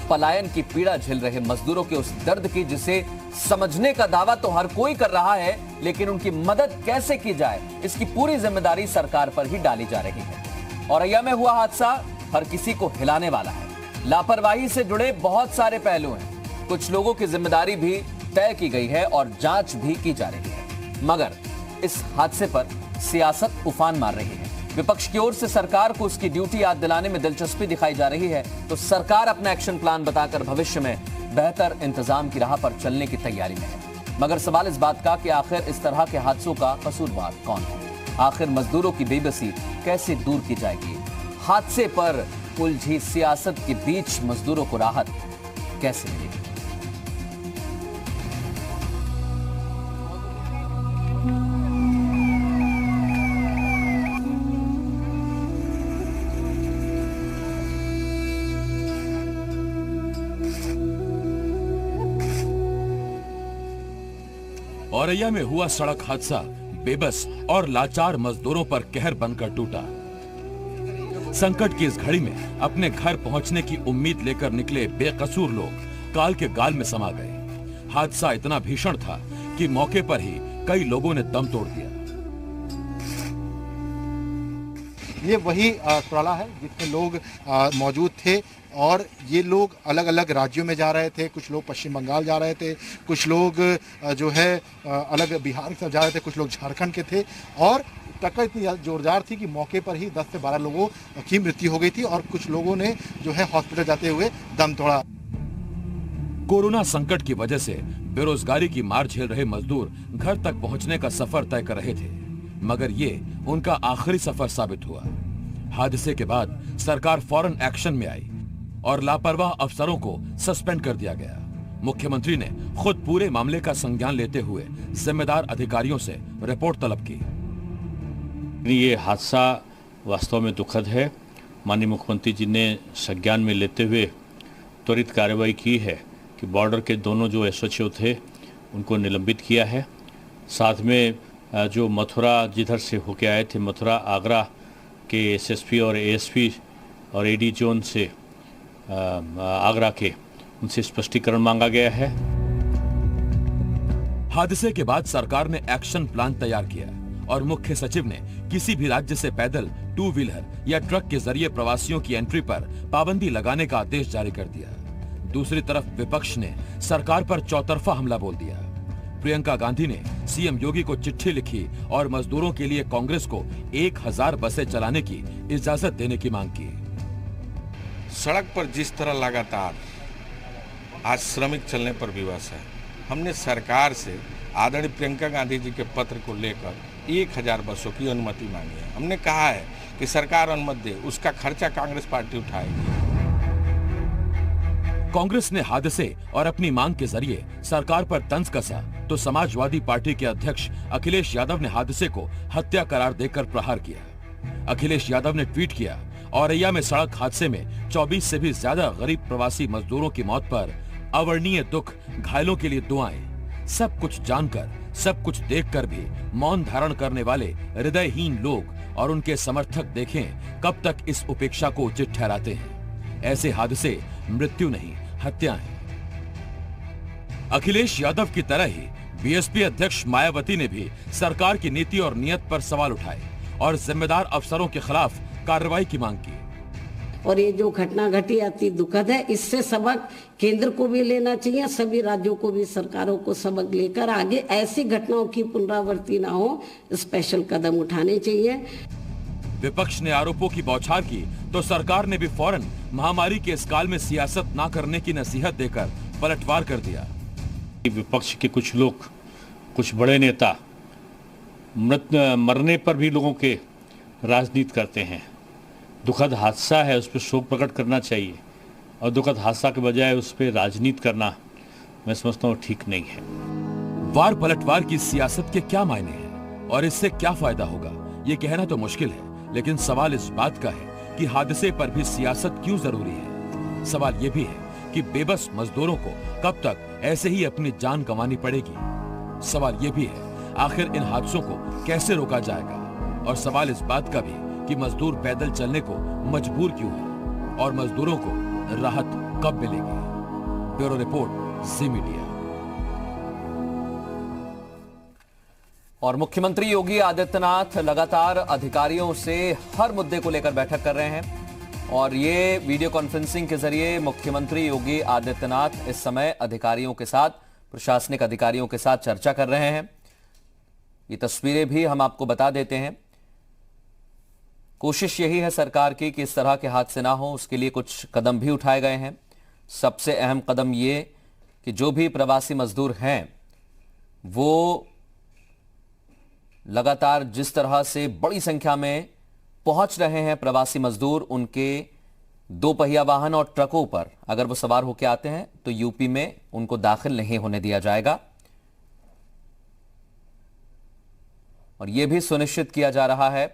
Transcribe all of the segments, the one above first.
पलायन की पीड़ा झेल रहे मजदूरों के उस दर्द की जिसे समझने का दावा तो हर कोई कर रहा है, लेकिन उनकी मदद कैसे की जाए इसकी पूरी जिम्मेदारी सरकार पर ही डाली जा रही है। औरैया में हुआ हादसा हर किसी को हिलाने वाला है। लापरवाही से जुड़े बहुत सारे पहलू हैं। कुछ लोगों की जिम्मेदारी भी तय की गई है और जांच भी की जा रही है, मगर इस हादसे पर सियासत उफान मार रही है। विपक्ष की ओर से सरकार को उसकी ड्यूटी याद दिलाने में दिलचस्पी दिखाई जा रही है, तो सरकार अपना एक्शन प्लान बताकर भविष्य में बेहतर इंतजाम की राह पर चलने की तैयारी में है। मगर सवाल इस बात का कि आखिर इस तरह के हादसों का कसूरवार कौन है? आखिर मजदूरों की बेबसी कैसे दूर की जाएगी? हादसे पर उलझी सियासत के बीच मजदूरों को राहत कैसे मिलेगी? औरैया में हुआ सड़क हादसा बेबस और लाचार मजदूरों पर कहर बनकर टूटा। संकट की इस घड़ी में अपने घर पहुंचने की उम्मीद लेकर निकले बेकसूर लोग काल के गाल में समा गए। हादसा इतना भीषण था कि मौके पर ही कई लोगों ने दम तोड़ दिया। ये वही ट्राला है जिसमें लोग मौजूद थे और ये लोग अलग अलग राज्यों में जा रहे थे। कुछ लोग पश्चिम बंगाल जा रहे थे, कुछ लोग जो है अलग बिहार से जा रहे थे, कुछ लोग झारखंड के थे और टक्कर इतनी जोरदार थी कि मौके पर ही 10 से 12 लोगों की मृत्यु हो गई थी और कुछ लोगों ने जो है हॉस्पिटल जाते हुए दम तोड़ा। कोरोना संकट की वजह से बेरोजगारी की मार झेल रहे मजदूर घर तक पहुंचने का सफर तय कर रहे थे, मगर ये उनका आखिरी सफर साबित हुआ। हादसे के बाद सरकार फौरन एक्शन में आई और लापरवाह अफसरों को सस्पेंड कर दिया गया। मुख्यमंत्री ने खुद पूरे मामले का संज्ञान लेते हुए जिम्मेदार अधिकारियों से रिपोर्ट तलब की। ये हादसा वास्तव में दुखद है। माननीय मुख्यमंत्री जी ने संज्ञान में लेते हुए त्वरित कार्रवाई की है कि बॉर्डर के दोनों जो एसओएच थे उनको निलंबित किया है। साथ में जो मथुरा जिधर से होके आए थे, मथुरा आगरा के एसएसपी और एएसपी और एडी जोन से आगरा के, उनसे स्पष्टीकरण मांगा गया है। हादसे के बाद सरकार ने एक्शन प्लान तैयार किया और मुख्य सचिव ने किसी भी राज्य से पैदल, टू व्हीलर या ट्रक के जरिए प्रवासियों की एंट्री पर पाबंदी लगाने का आदेश जारी कर दिया। दूसरी तरफ विपक्ष ने सरकार पर चौतरफा हमला बोल दिया। प्रियंका गांधी ने सीएम योगी को चिट्ठी लिखी और मजदूरों के लिए कांग्रेस को 1000 बसें चलाने की इजाजत देने की मांग की। सड़क पर जिस तरह लगातार आज श्रमिक चलने पर विवश है, हमने सरकार से आदरणीय प्रियंका गांधी जी के पत्र को लेकर 1000 बसों की अनुमति मांगी है। हमने कहा है कि सरकार अनुमति दे, उसका खर्चा कांग्रेस पार्टी उठाएगी। कांग्रेस ने हादसे और अपनी मांग के जरिए सरकार पर तंज कसा तो समाजवादी पार्टी के अध्यक्ष अखिलेश यादव ने हादसे को हत्या करार देकर प्रहार किया। अखिलेश यादव ने ट्वीट किया, औरैया में सड़क हादसे में 24 से भी ज्यादा गरीब प्रवासी मजदूरों की मौत पर अवर्णीय दुख, घायलों के लिए दुआएं। सब कुछ जानकर, सब कुछ देखकर भी मौन धारण करने वाले हृदयहीन लोग और उनके समर्थक देखें कब तक इस उपेक्षा को उचित ठहराते हैं। ऐसे हादसे मृत्यु नहीं, हत्या है। अखिलेश यादव की तरह ही बीएसपी अध्यक्ष मायावती ने भी सरकार की नीति और नियत पर सवाल उठाए और जिम्मेदार अफसरों के खिलाफ कार्रवाई की मांग की। और ये जो घटना घटी अति दुखद है, इससे सबक केंद्र को भी लेना चाहिए, सभी राज्यों को भी, सरकारों को सबक लेकर आगे ऐसी घटनाओं की पुनरावृत्ति ना हो, स्पेशल कदम उठाने चाहिए। विपक्ष ने आरोपों की बौछार की तो सरकार ने भी फौरन महामारी के इस काल में सियासत न करने की नसीहत देकर पलटवार कर दिया। विपक्ष के कुछ लोग, कुछ बड़े नेता मरने पर भी लोगों के राजनीति करते हैं। दुखद हादसा है, उस पर शोक प्रकट करना चाहिए और दुखद हादसा के बजाय उस पर राजनीति करना मैं समझता हूँ ठीक नहीं है। वार पलटवार की सियासत के क्या मायने हैं और इससे क्या फायदा होगा, ये कहना तो मुश्किल है, लेकिन सवाल इस बात का है कि हादसे पर भी सियासत क्यों जरूरी है। सवाल ये भी है कि बेबस मजदूरों को कब तक ऐसे ही अपनी जान गंवानी पड़ेगी। सवाल ये भी है आखिर इन हादसों को कैसे रोका जाएगा, और सवाल इस बात का भी कि मजदूर पैदल चलने को मजबूर क्यों है और मजदूरों को राहत कब मिलेगी? ब्यूरो रिपोर्ट, जी मीडिया। और मुख्यमंत्री योगी आदित्यनाथ लगातार अधिकारियों से हर मुद्दे को लेकर बैठक कर रहे हैं और ये वीडियो कॉन्फ्रेंसिंग के जरिए मुख्यमंत्री योगी आदित्यनाथ इस समय अधिकारियों के साथ, प्रशासनिक अधिकारियों के साथ चर्चा कर रहे हैं। ये तस्वीरें भी हम आपको बता देते हैं। कोशिश यही है सरकार की कि इस तरह के हादसे ना हो, उसके लिए कुछ कदम भी उठाए गए हैं। सबसे अहम कदम ये कि जो भी प्रवासी मजदूर हैं वो लगातार जिस तरह से बड़ी संख्या में पहुंच रहे हैं प्रवासी मजदूर, उनके दो पहिया वाहन और ट्रकों पर अगर वो सवार होकर आते हैं तो यूपी में उनको दाखिल नहीं होने दिया जाएगा। और यह भी सुनिश्चित किया जा रहा है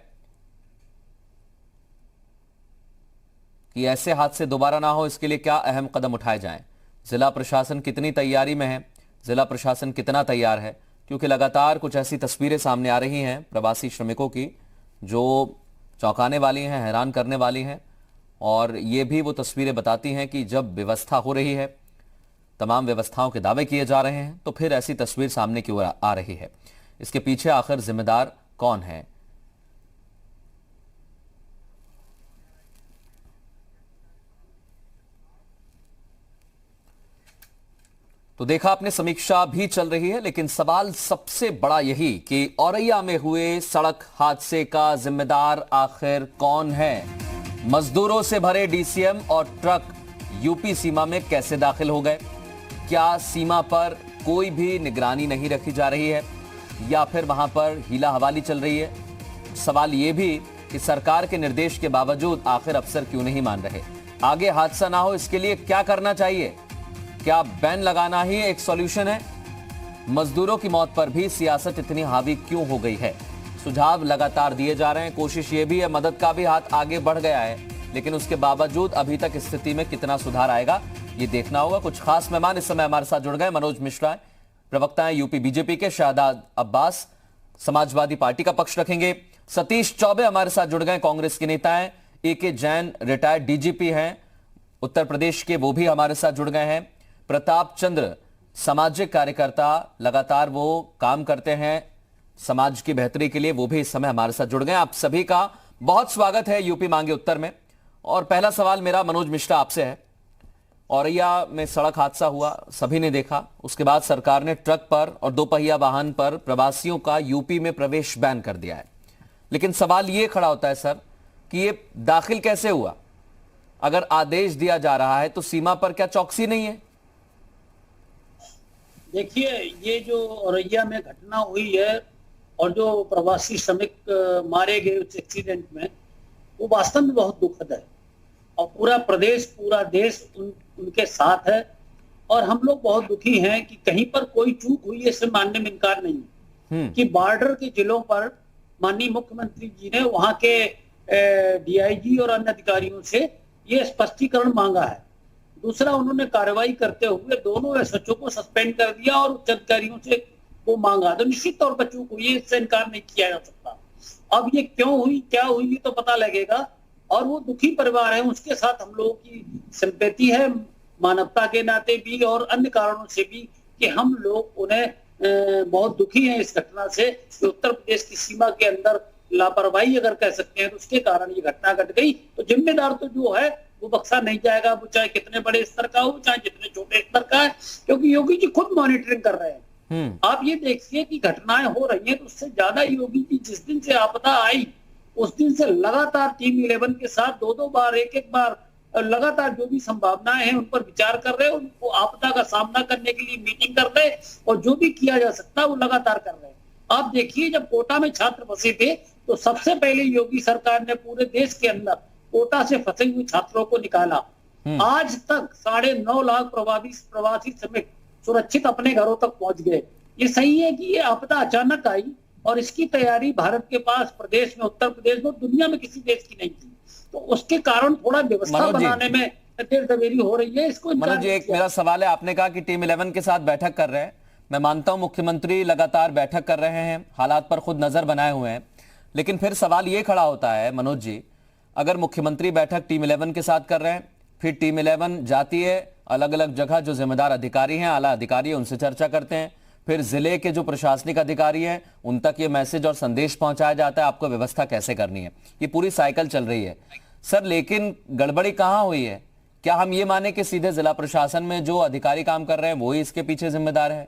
कि ऐसे हादसे दोबारा ना हो, इसके लिए क्या अहम कदम उठाए जाएं। जिला प्रशासन कितनी तैयारी में है, जिला प्रशासन कितना तैयार है, क्योंकि लगातार कुछ ऐसी तस्वीरें सामने आ रही हैं प्रवासी श्रमिकों की जो चौंकाने वाली हैं, हैरान करने वाली हैं। और ये भी वो तस्वीरें बताती हैं कि जब व्यवस्था हो रही है, तमाम व्यवस्थाओं के दावे किए जा रहे हैं, तो फिर ऐसी तस्वीर सामने की ओर आ रही है। इसके पीछे आखिर जिम्मेदार कौन है? तो देखा आपने, समीक्षा भी चल रही है, लेकिन सवाल सबसे बड़ा यही कि औरैया में हुए सड़क हादसे का जिम्मेदार आखिर कौन है? मजदूरों से भरे डीसीएम और ट्रक यूपी सीमा में कैसे दाखिल हो गए? क्या सीमा पर कोई भी निगरानी नहीं रखी जा रही है या फिर वहां पर हीला हवाली चल रही है? सवाल यह भी कि सरकार के निर्देश के बावजूद आखिर अफसर क्यों नहीं मान रहे? आगे हादसा ना हो इसके लिए क्या करना चाहिए? क्या बैन लगाना ही एक सॉल्यूशन है? मजदूरों की मौत पर भी सियासत इतनी हावी क्यों हो गई है? सुझाव लगातार दिए जा रहे हैं। कोशिश ये भी है, मदद का भी हाथ आगे बढ़ गया है, लेकिन उसके बावजूद अभी तक स्थिति में कितना सुधार आएगा ये देखना होगा। कुछ खास मेहमान इस समय हमारे साथ जुड़ गए। मनोज मिश्रा प्रवक्ता हैं यूपी बीजेपी के, शाहदाद अब्बास समाजवादी पार्टी का पक्ष रखेंगे, सतीश चौबे हमारे साथ जुड़ गए, कांग्रेस के नेता हैं, ए.के. जैन रिटायर्ड डीजीपी हैं उत्तर प्रदेश के, वो भी हमारे साथ जुड़ गए हैं, प्रताप चंद्र सामाजिक कार्यकर्ता, लगातार वो काम करते हैं समाज की बेहतरी के लिए, वो भी इस समय हमारे साथ जुड़ गए। आप सभी का बहुत स्वागत है यूपी मांगे उत्तर में। और पहला सवाल मेरा मनोज मिश्रा आपसे है। औरैया में सड़क हादसा हुआ, सभी ने देखा, उसके बाद सरकार ने ट्रक पर और दो पहिया वाहन पर प्रवासियों का यूपी में प्रवेश बैन कर दिया है। लेकिन सवाल ये खड़ा होता है सर कि ये दाखिल कैसे हुआ? अगर आदेश दिया जा रहा है तो सीमा पर क्या चौकसी नहीं है? देखिए, ये जो औरैया में घटना हुई है और जो प्रवासी श्रमिक मारे गए उस एक्सीडेंट में, वो वास्तव में बहुत दुखद है और पूरा प्रदेश, पूरा देश उनके साथ है। और हम लोग बहुत दुखी हैं कि कहीं पर कोई चूक हुई है, इससे मानने में इनकार नहीं है कि बॉर्डर के जिलों पर माननीय मुख्यमंत्री जी ने वहां के डीआईजी और अन्य अधिकारियों से ये स्पष्टीकरण मांगा है। दूसरा, उन्होंने कार्रवाई करते हुए दोनों एसएचओ को सस्पेंड कर दिया और उच्च अधिकारियों से वो मांगा। तो निश्चित तौर पर चूक हुई है, इससे इनकार नहीं किया जा सकता। अब ये क्यों हुई, क्या हुई, ये तो पता लगेगा। और वो दुखी परिवार है, उसके साथ हम लोगों की सिंपैथी है, मानवता के नाते भी और अन्य कारणों से भी, कि हम लोग उन्हें बहुत दुखी हैं इस घटना से कि उत्तर प्रदेश की सीमा के अंदर लापरवाही अगर कह सकते हैं तो उसके कारण ये घटना घट गई। तो जिम्मेदार तो जो है वो बख्शा नहीं जाएगा, वो चाहे कितने बड़े स्तर का हो, चाहे जितने छोटे स्तर का है, क्योंकि योगी जी खुद मॉनिटरिंग कर रहे हैं। आप ये देखिए कि घटनाएं हो रही हैं, तो उससे ज्यादा योगी जी जिस दिन से आपदा आई उस दिन से लगातार टीम 11 के साथ दो बार, एक बार लगातार जो भी संभावनाएं हैं उन पर विचार कर रहे हैं, उनको आपदा का सामना करने के लिए मीटिंग कर रहे हैं और जो भी किया जा सकता है वो लगातार कर रहे हैं। आप देखिए, जब कोटा में छात्र फंसे थे तो सबसे पहले योगी सरकार ने पूरे देश के अंदर कोटा से फंसे हुए छात्रों को निकाला। आज तक 9.5 लाख प्रवासी श्रमिक सुरक्षित अपने घरों तक पहुंच गए। ये सही है कि ये आपदा अचानक आई और इसकी तैयारी भारत के पास प्रदेश में, उत्तर प्रदेश में, दुनिया में किसी देश की नहीं थी। तो उसके कारण थोड़ा व्यवस्था बनाने में देर दवेरी हो रही है। इसको मनोज जी, एक मेरा सवाल है, आपने कहा कि टीम 11 के साथ बैठक कर रहे हैं। मैं मानता हूं मुख्यमंत्री लगातार बैठक कर रहे हैं, हालात पर खुद नजर बनाए हुए हैं, लेकिन फिर सवाल ये खड़ा होता है मनोज जी, अगर मुख्यमंत्री बैठक टीम 11 के साथ कर रहे हैं, फिर टीम 11 जाती है अलग अलग जगह, जो जिम्मेदार अधिकारी हैं, आला अधिकारी हैं, उनसे चर्चा करते हैं। फिर जिले के जो प्रशासनिक अधिकारी हैं उन तक ये मैसेज और संदेश पहुंचाया जाता है आपको व्यवस्था कैसे करनी है। ये पूरी साइकिल चल रही है सर, लेकिन गड़बड़ी कहां हुई है? क्या हम ये माने कि सीधे जिला प्रशासन में जो अधिकारी काम कर रहे हैं वही इसके पीछे जिम्मेदार है?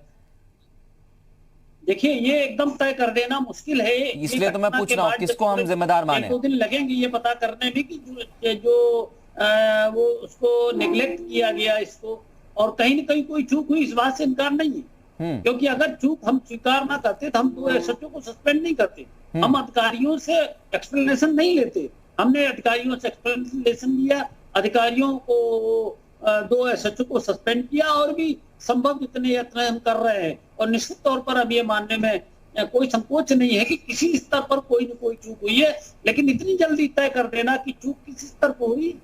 देखिए, ये एकदम तय कर देना मुश्किल है, इसलिए तो मैं पूछ रहा हूँ किसको हम जिम्मेदार माने। 1-2 दिन लगेंगे ये पता करने में कि जो वो उसको नेग्लेक्ट किया गया इसको, और कहीं न कहीं कोई चूक हुई, इस बात से इनकार नहीं है। क्योंकि अगर चूक हम स्वीकार ना करते तो हम 2 एसएचओ को सस्पेंड नहीं करते, हम अधिकारियों से एक्सप्लेनेशन नहीं लेते। हमने अधिकारियों से एक्सप्लेनेशन लिया, अधिकारियों को 2 एसएचओ को सस्पेंड किया, और भी संभव जितने यत्न हम कर रहे हैं। और निश्चित तौर पर अब ये मानने में कोई संकोच नहीं है कि किसी स्तर पर कोई न कोई चूक हुई है, लेकिन इतनी जल्दी तय कर देना कि चूक किस स्तर पर हुई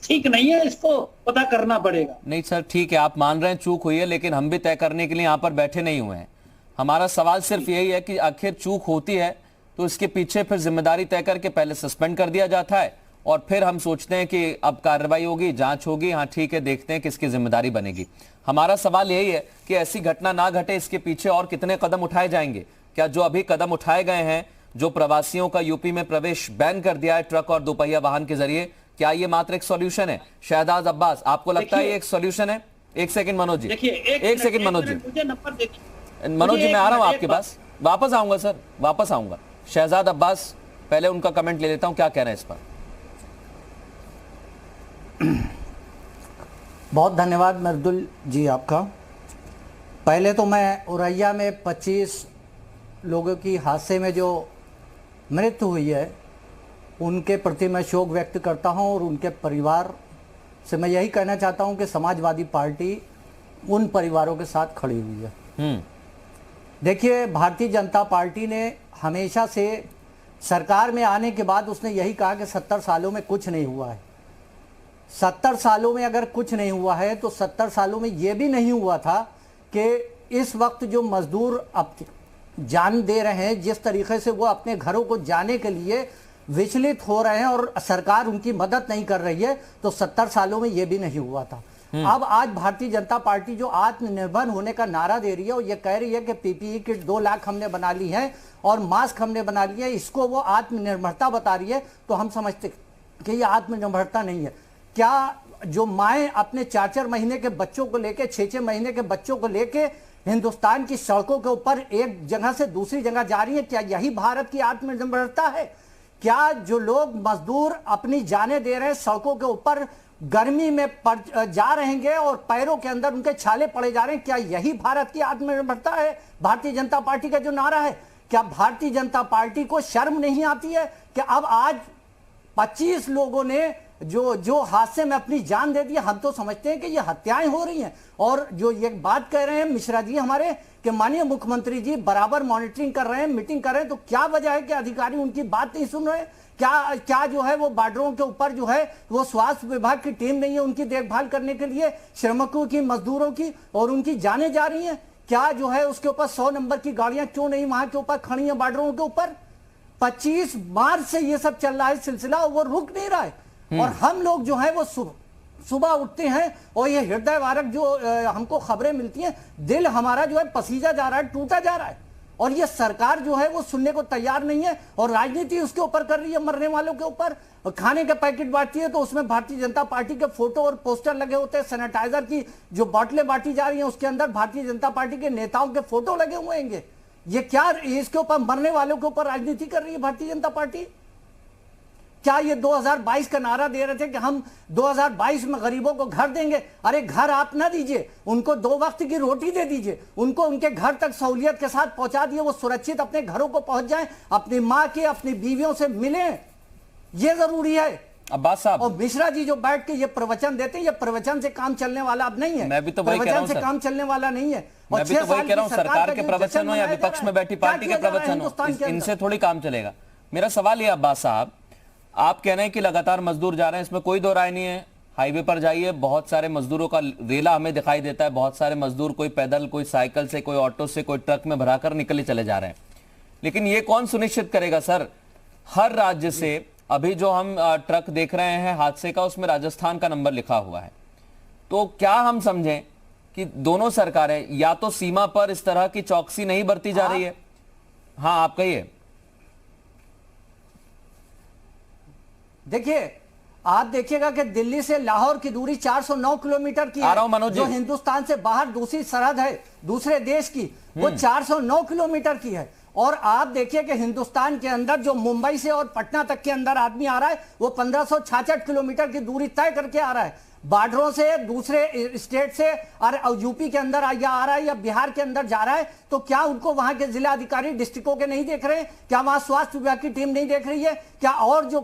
ठीक नहीं है, इसको पता करना पड़ेगा। नहीं सर, ठीक है, आप मान रहे हैं चूक हुई है, लेकिन हम भी तय करने के लिए यहाँ पर बैठे नहीं हुए हैं। हमारा सवाल सिर्फ यही है कि आखिर चूक होती है तो इसके पीछे फिर जिम्मेदारी तय करके पहले सस्पेंड कर दिया जाता है, और फिर हम सोचते हैं कि अब कार्रवाई होगी, जांच होगी, हाँ ठीक है, देखते हैं किसकी जिम्मेदारी बनेगी। हमारा सवाल यही है कि ऐसी घटना ना घटे, इसके पीछे और कितने कदम उठाए जाएंगे? क्या जो अभी कदम उठाए गए हैं, जो प्रवासियों का यूपी में प्रवेश बैन कर दिया है ट्रक और दोपहिया वाहन के जरिए, क्या ये मात्र एक सॉल्यूशन है? शहजाद अब्बास, आपको लगता है ये एक सॉल्यूशन है? एक सेकंड मनोज जी, एक सेकंड मनोज जी, मनोज जी मैं आ रहा हूं आपके पास, वापस आऊंगा सर, वापस आऊंगा। शहजाद अब्बास, पहले उनका कमेंट ले लेता हूं, क्या कह रहे हैं इस पर? बहुत धन्यवाद मर्दुल जी आपका। पहले तो मैं औरैया में 25 लोगों की हादसे में जो मृत्यु हुई है उनके प्रति मैं शोक व्यक्त करता हूं, और उनके परिवार से मैं यही कहना चाहता हूं कि समाजवादी पार्टी उन परिवारों के साथ खड़ी हुई है। देखिए, भारतीय जनता पार्टी ने हमेशा से सरकार में आने के बाद उसने यही कहा कि 70 सालों में कुछ नहीं हुआ है। 70 सालों में अगर कुछ नहीं हुआ है तो 70 सालों में यह भी नहीं हुआ था कि इस वक्त जो मजदूर अब जान दे रहे हैं, जिस तरीके से वो अपने घरों को जाने के लिए विचलित हो रहे हैं और सरकार उनकी मदद नहीं कर रही है, तो 70 सालों में यह भी नहीं हुआ था। अब आज भारतीय जनता पार्टी जो आत्मनिर्भर होने का नारा दे रही है और ये कह रही है कि पीपीई किट 2 लाख हमने बना ली है और मास्क हमने बना लिए है, इसको वो आत्मनिर्भरता बता रही है, तो हम समझते कि ये आत्मनिर्भरता नहीं है। क्या जो माएँ अपने 4-4 महीने के बच्चों को लेके, 6-6 महीने के बच्चों को लेके हिंदुस्तान की सड़कों के ऊपर एक जगह से दूसरी जगह जा रही है, क्या यही भारत की आत्मनिर्भरता है? क्या जो लोग मजदूर अपनी जानें दे रहे हैं, सड़कों के ऊपर गर्मी में जा रहेंगे और पैरों के अंदर उनके छाले पड़े जा रहे हैं, क्या यही भारत की आत्मनिर्भरता है? भारतीय जनता पार्टी का जो नारा है, क्या भारतीय जनता पार्टी को शर्म नहीं आती है कि अब आज 25 लोगों ने जो हादसे में अपनी जान दे दी? हम तो समझते हैं कि ये हत्याएं हो रही हैं। और जो ये बात कह रहे हैं मिश्रा जी हमारे कि माननीय मुख्यमंत्री जी बराबर मॉनिटरिंग कर रहे हैं, मीटिंग कर रहे हैं, तो क्या वजह है कि अधिकारी उनकी बात नहीं सुन रहे? क्या जो है वो बॉर्डरों के ऊपर जो है वो स्वास्थ्य विभाग की टीम नहीं है उनकी देखभाल करने के लिए, श्रमिकों की, मजदूरों की, और उनकी जानें जा रही हैं? क्या जो है उसके ऊपर 100 नंबर की गाड़ियां क्यों नहीं वहां के ऊपर खड़ी हैं बॉर्डरों के ऊपर? 25 मार्च से ये सब चल रहा है सिलसिला और वो रुक नहीं रहा है। और हम लोग जो है वो सुबह उठते हैं और ये हृदयवारक जो हमको खबरें मिलती हैं, दिल हमारा जो है पसीजा जा रहा है, टूटा जा रहा है। और ये सरकार जो है वो सुनने को तैयार नहीं है और राजनीति उसके ऊपर कर रही है, मरने वालों के ऊपर। खाने के पैकेट बांटती है तो उसमें भारतीय जनता पार्टी के फोटो और पोस्टर लगे होते हैं। सैनिटाइजर की जो बोतलें बांटी जा रही हैं उसके अंदर भारतीय जनता पार्टी के नेताओं के फोटो लगे हुए हैं। ये क्या इसके ऊपर, मरने वालों के ऊपर राजनीति कर रही है भारतीय जनता पार्टी? क्या ये 2022 का नारा दे रहे थे कि हम 2022 में गरीबों को घर देंगे? अरे घर आप ना दीजिए, उनको 2 वक्त की रोटी दे दीजिए, उनको उनके घर तक सहूलियत के साथ पहुंचा दिए, वो सुरक्षित अपने घरों को पहुंच जाएं, अपनी माँ के, अपनी बीवियों से मिलें, ये जरूरी है। अब्बास साहब और मिश्रा जी जो बैठ के ये प्रवचन देते हैं, ये प्रवचन से काम चलने वाला अब नहीं है। मैं भी तो वही कह रहा हूं, से काम चलने वाला नहीं है। मैं भी तो वही कह रहा हूं, सरकार के प्रवचन हो या विपक्ष में बैठी पार्टी के प्रवचन हो, इनसे थोड़ी काम चलेगा। मेरा सवाल ये अब्बास साहब, आप कह रहे हैं कि लगातार मजदूर जा रहे हैं, इसमें कोई दो राय नहीं है। हाईवे पर जाइए, बहुत सारे मजदूरों का रेला हमें दिखाई देता है। बहुत सारे मजदूर कोई पैदल, कोई साइकिल से, कोई ऑटो से, कोई ट्रक में भराकर निकले चले जा रहे हैं। लेकिन ये कौन सुनिश्चित करेगा सर? हर राज्य से अभी जो हम ट्रक देख रहे हैं हादसे का, उसमें राजस्थान का नंबर लिखा हुआ है। तो क्या हम समझें कि दोनों सरकारें या तो सीमा पर इस तरह की चौकसी नहीं बरती जा रही है? हाँ, आप कहिए। देखिए, आप देखिएगा कि दिल्ली से लाहौर की दूरी 409 किलोमीटर की है, जो हिंदुस्तान से बाहर दूसरी सरहद है दूसरे देश की, वो 409 किलोमीटर की है। और आप देखिए कि हिंदुस्तान के अंदर जो मुंबई से और पटना तक के अंदर आदमी आ रहा है, वो 1566 किलोमीटर की दूरी तय करके आ रहा है। बॉर्डरों से दूसरे स्टेट से और यूपी के अंदर या आ रहा है या बिहार के अंदर जा रहा है, तो क्या उनको वहां के जिला अधिकारी डिस्ट्रिक्टों के नहीं देख रहे हैं? क्या वहां स्वास्थ्य विभाग की टीम नहीं देख रही है? क्या और जो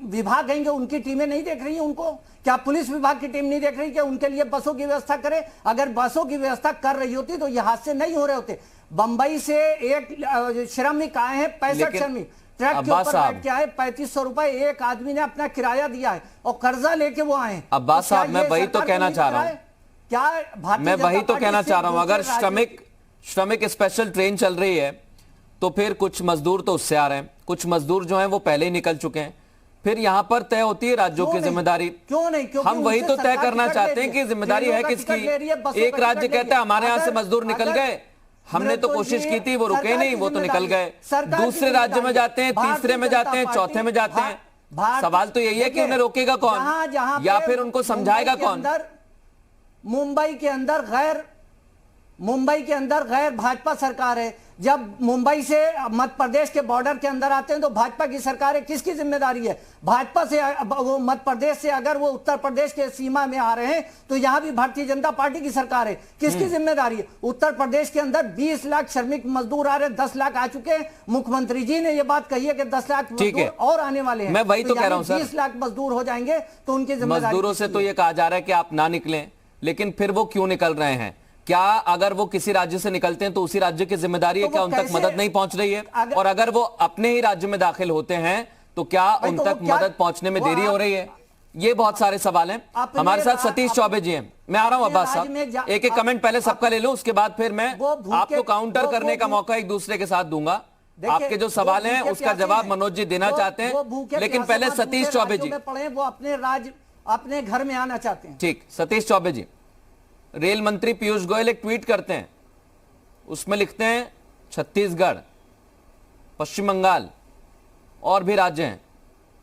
विभाग हैं उनकी टीमें नहीं देख रही है उनको? क्या पुलिस विभाग की टीम नहीं देख रही कि उनके लिए बसों की व्यवस्था करे? अगर बसों की व्यवस्था कर रही होती तो ये हादसे नहीं हो रहे होते। बंबई से एक श्रमिक आए हैं, 65 श्रमिक ट्रक के ऊपर बैठ के आए, 3500 रुपए एक आदमी ने अपना किराया दिया है और कर्जा लेके वो आए। अब्बास साहब, मैं वही तो कहना चाह रहा हूँ, क्या मैं वही तो कहना चाह रहा हूँ, अगर श्रमिक स्पेशल ट्रेन चल रही है तो फिर कुछ मजदूर तो उससे आ रहे हैं, कुछ मजदूर जो हैं वो पहले ही निकल चुके हैं, फिर यहां पर तय होती है राज्यों की जिम्मेदारी। क्यों नहीं? हम वही तो तय करना चाहते हैं कि जिम्मेदारी है किसकी। एक राज्य कहता है हमारे यहां से मजदूर निकल गए, हमने तो कोशिश की थी, वो रुके नहीं, वो तो निकल गए। दूसरे राज्य में जाते हैं, तीसरे में जाते हैं, चौथे में जाते हैं। सवाल तो यही है कि उन्हें रोकेगा कौन या फिर उनको समझाएगा कौन? मुंबई के अंदर गैर भाजपा सरकार है। जब मुंबई से मध्य प्रदेश के बॉर्डर के अंदर आते हैं तो भाजपा की सरकार है। किसकी जिम्मेदारी है? भाजपा से वो मध्य प्रदेश से अगर वो उत्तर प्रदेश के सीमा में आ रहे हैं तो यहां भी भारतीय जनता पार्टी की सरकार है। किसकी जिम्मेदारी है? उत्तर प्रदेश के अंदर 20 लाख श्रमिक मजदूर आ रहे हैं, 10 लाख आ चुके हैं। मुख्यमंत्री जी ने ये बात कही है कि 10 लाख मजदूर और आने वाले हैं। मैं वही तो कह रहा हूं सर, 20 लाख मजदूर हो जाएंगे तो उनकी जिम्मेदारी। मजदूरों से तो ये कहा जा रहा है कि आप ना निकलें, लेकिन फिर वो क्यों निकल रहे हैं? क्या अगर वो किसी राज्य से निकलते हैं तो उसी राज्य की जिम्मेदारी है? क्या उन तक मदद नहीं पहुंच रही है? और अगर वो अपने ही राज्य में दाखिल होते हैं तो क्या उन तक मदद पहुंचने में देरी हो रही है? ये बहुत सारे सवाल हैं। हमारे साथ सतीश चौबे जी हैं। मैं आ रहा हूं अब्बास साहब, एक एक कमेंट पहले सबका ले लूं, उसके बाद फिर मैं आपको काउंटर करने का मौका एक दूसरे के साथ दूंगा। आपके जो सवाल हैं उसका जवाब मनोज जी देना चाहते हैं, लेकिन पहले सतीश चौबे जी वो अपने राज्य अपने घर में आना चाहते हैं। ठीक, सतीश चौबे जी, रेल मंत्री पीयूष गोयल एक ट्वीट करते हैं, उसमें लिखते हैं छत्तीसगढ़, पश्चिम बंगाल और भी राज्य हैं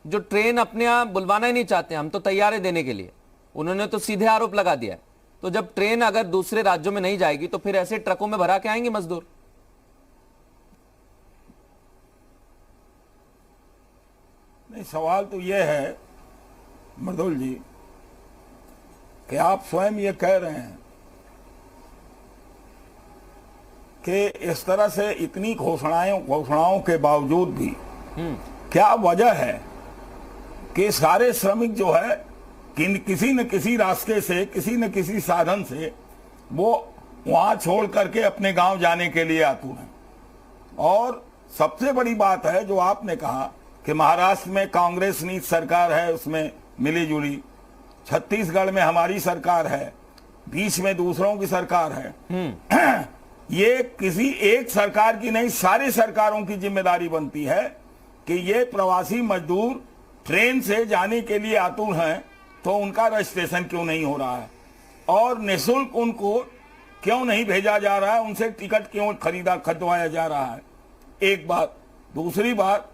जो ट्रेन अपने यहां बुलवाना ही नहीं चाहते, हम तो तैयार है देने के लिए। उन्होंने तो सीधे आरोप लगा दिया है। तो जब ट्रेन अगर दूसरे राज्यों में नहीं जाएगी तो फिर ऐसे ट्रकों में भरा के आएंगे मजदूर? नहीं, सवाल तो यह है मृदुल जी कि आप स्वयं ये कह रहे हैं कि इस तरह से इतनी घोषणाओं के बावजूद भी क्या वजह है कि सारे श्रमिक जो है किसी न किसी रास्ते से, किसी न किसी साधन से वो वहां छोड़ करके अपने गांव जाने के लिए आतुर हैं। और सबसे बड़ी बात है जो आपने कहा कि महाराष्ट्र में कांग्रेस नीति सरकार है, उसमें मिली जुली, छत्तीसगढ़ में हमारी सरकार है, बीच में दूसरों की सरकार है। ये किसी एक सरकार की नहीं, सारी सरकारों की जिम्मेदारी बनती है कि ये प्रवासी मजदूर ट्रेन से जाने के लिए आतुर हैं तो उनका रजिस्ट्रेशन क्यों नहीं हो रहा है और निःशुल्क उनको क्यों नहीं भेजा जा रहा है, उनसे टिकट क्यों खरीदवाया जा रहा है। एक बात। दूसरी बात,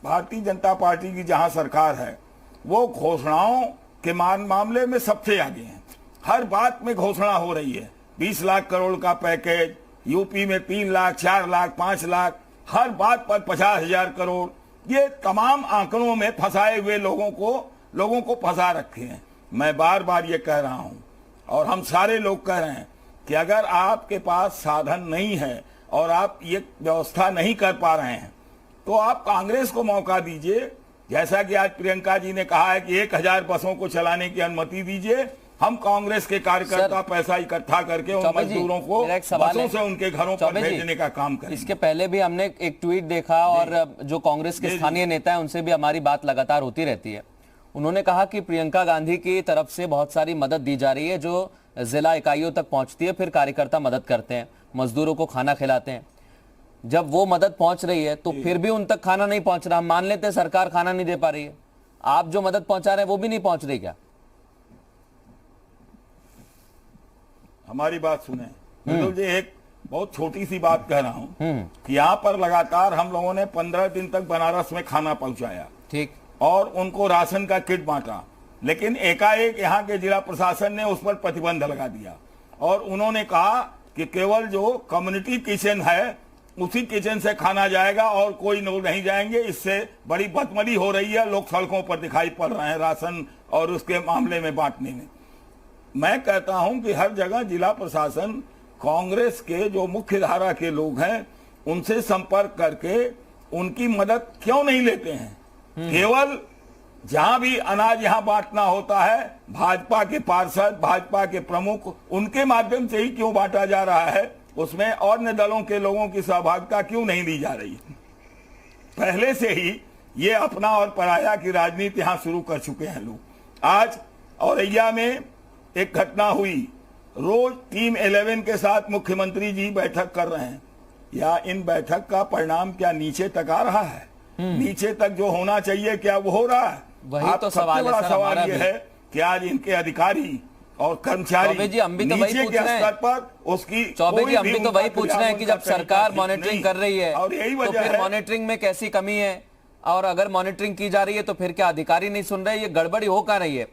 भारतीय जनता पार्टी की जहां सरकार है वो घोषणाओं के मामले में सबसे आगे हैं। हर बात में घोषणा हो रही है, 20 लाख करोड़ का पैकेज, यूपी में 3 लाख, 4 लाख, 5 लाख, हर बात पर 50,000 करोड़। ये तमाम आंकड़ों में फंसाए हुए लोगों को फंसा रखे हैं। मैं बार बार ये कह रहा हूं और हम सारे लोग कह रहे हैं कि अगर आपके पास साधन नहीं है और आप ये व्यवस्था नहीं कर पा रहे हैं तो आप कांग्रेस को मौका दीजिए। जैसा कि आज प्रियंका जी ने कहा है कि 1000 बसों को चलाने की अनुमति दीजिए, हम कांग्रेस के कार्यकर्ता पैसा इकट्ठा करके उन मजदूरों को बसों से उनके घरों पर भेजने का काम करें। इसके पहले भी हमने एक ट्वीट देखा और जो कांग्रेस के स्थानीय नेता हैं उनसे भी हमारी बात लगातार होती रहती है। उन्होंने कहा कि प्रियंका गांधी की तरफ से बहुत सारी मदद दी जा रही है जो जिला इकाइयों तक पहुंचती है, फिर कार्यकर्ता मदद करते हैं, मजदूरों को खाना खिलाते हैं। जब वो मदद पहुंच रही है तो फिर भी उन तक खाना नहीं पहुंच रहा। हम मान लेते हैं सरकार खाना नहीं दे पा रही है, आप जो मदद पहुंचा रहे हैं वो भी नहीं पहुंच रही क्या? हमारी बात सुने मृदुल जी, एक बहुत छोटी सी बात कह रहा हूँ कि यहाँ पर लगातार हम लोगों ने 15 दिन तक बनारस में खाना पहुंचाया, ठीक, और उनको राशन का किट बांटा, लेकिन एकाएक यहाँ के जिला प्रशासन ने उस पर प्रतिबंध लगा दिया और उन्होंने कहा कि केवल जो कम्युनिटी किचन है उसी किचन से खाना जाएगा और कोई लोग नहीं जाएंगे। इससे बड़ी बदतमीजी हो रही है, लोग सड़कों पर दिखाई पड़ रहे हैं राशन और उसके मामले में बांटने में। मैं कहता हूं कि हर जगह जिला प्रशासन कांग्रेस के जो मुख्य धारा के लोग हैं उनसे संपर्क करके उनकी मदद क्यों नहीं लेते हैं? केवल जहां भी अनाज यहां बांटना होता है भाजपा के पार्षद, भाजपा के प्रमुख, उनके माध्यम से ही क्यों बांटा जा रहा है? उसमें अन्य दलों के लोगों की सहभागिता क्यों नहीं दी जा रही? पहले से ही ये अपना और पराया की राजनीति यहां शुरू कर चुके हैं लोग। आज औरैया में एक घटना हुई, रोज टीम 11 के साथ मुख्यमंत्री जी बैठक कर रहे हैं, या इन बैठक का परिणाम क्या नीचे तक आ रहा है? नीचे तक जो होना चाहिए क्या वो हो रहा है? वही तो सवाल है, बड़ा सर, सवाल हमारा ये भी है कि आज इनके अधिकारी और कर्मचारी जी, हम भी तो वही नीचे पूछ के रहे हैं। स्तर पर उसकी चौबे जी, हम कोई भी तो उनका वही पूछ रहे हैं कि जब तरीका सरकार ठीक मॉनिटरिंग नहीं। कर रही है और यही तो वजह फिर है मॉनिटरिंग में कैसी कमी है? और अगर मॉनिटरिंग की जा रही है तो फिर क्या अधिकारी नहीं सुन रहे? ये गड़बड़ी हो कहाँ रही है?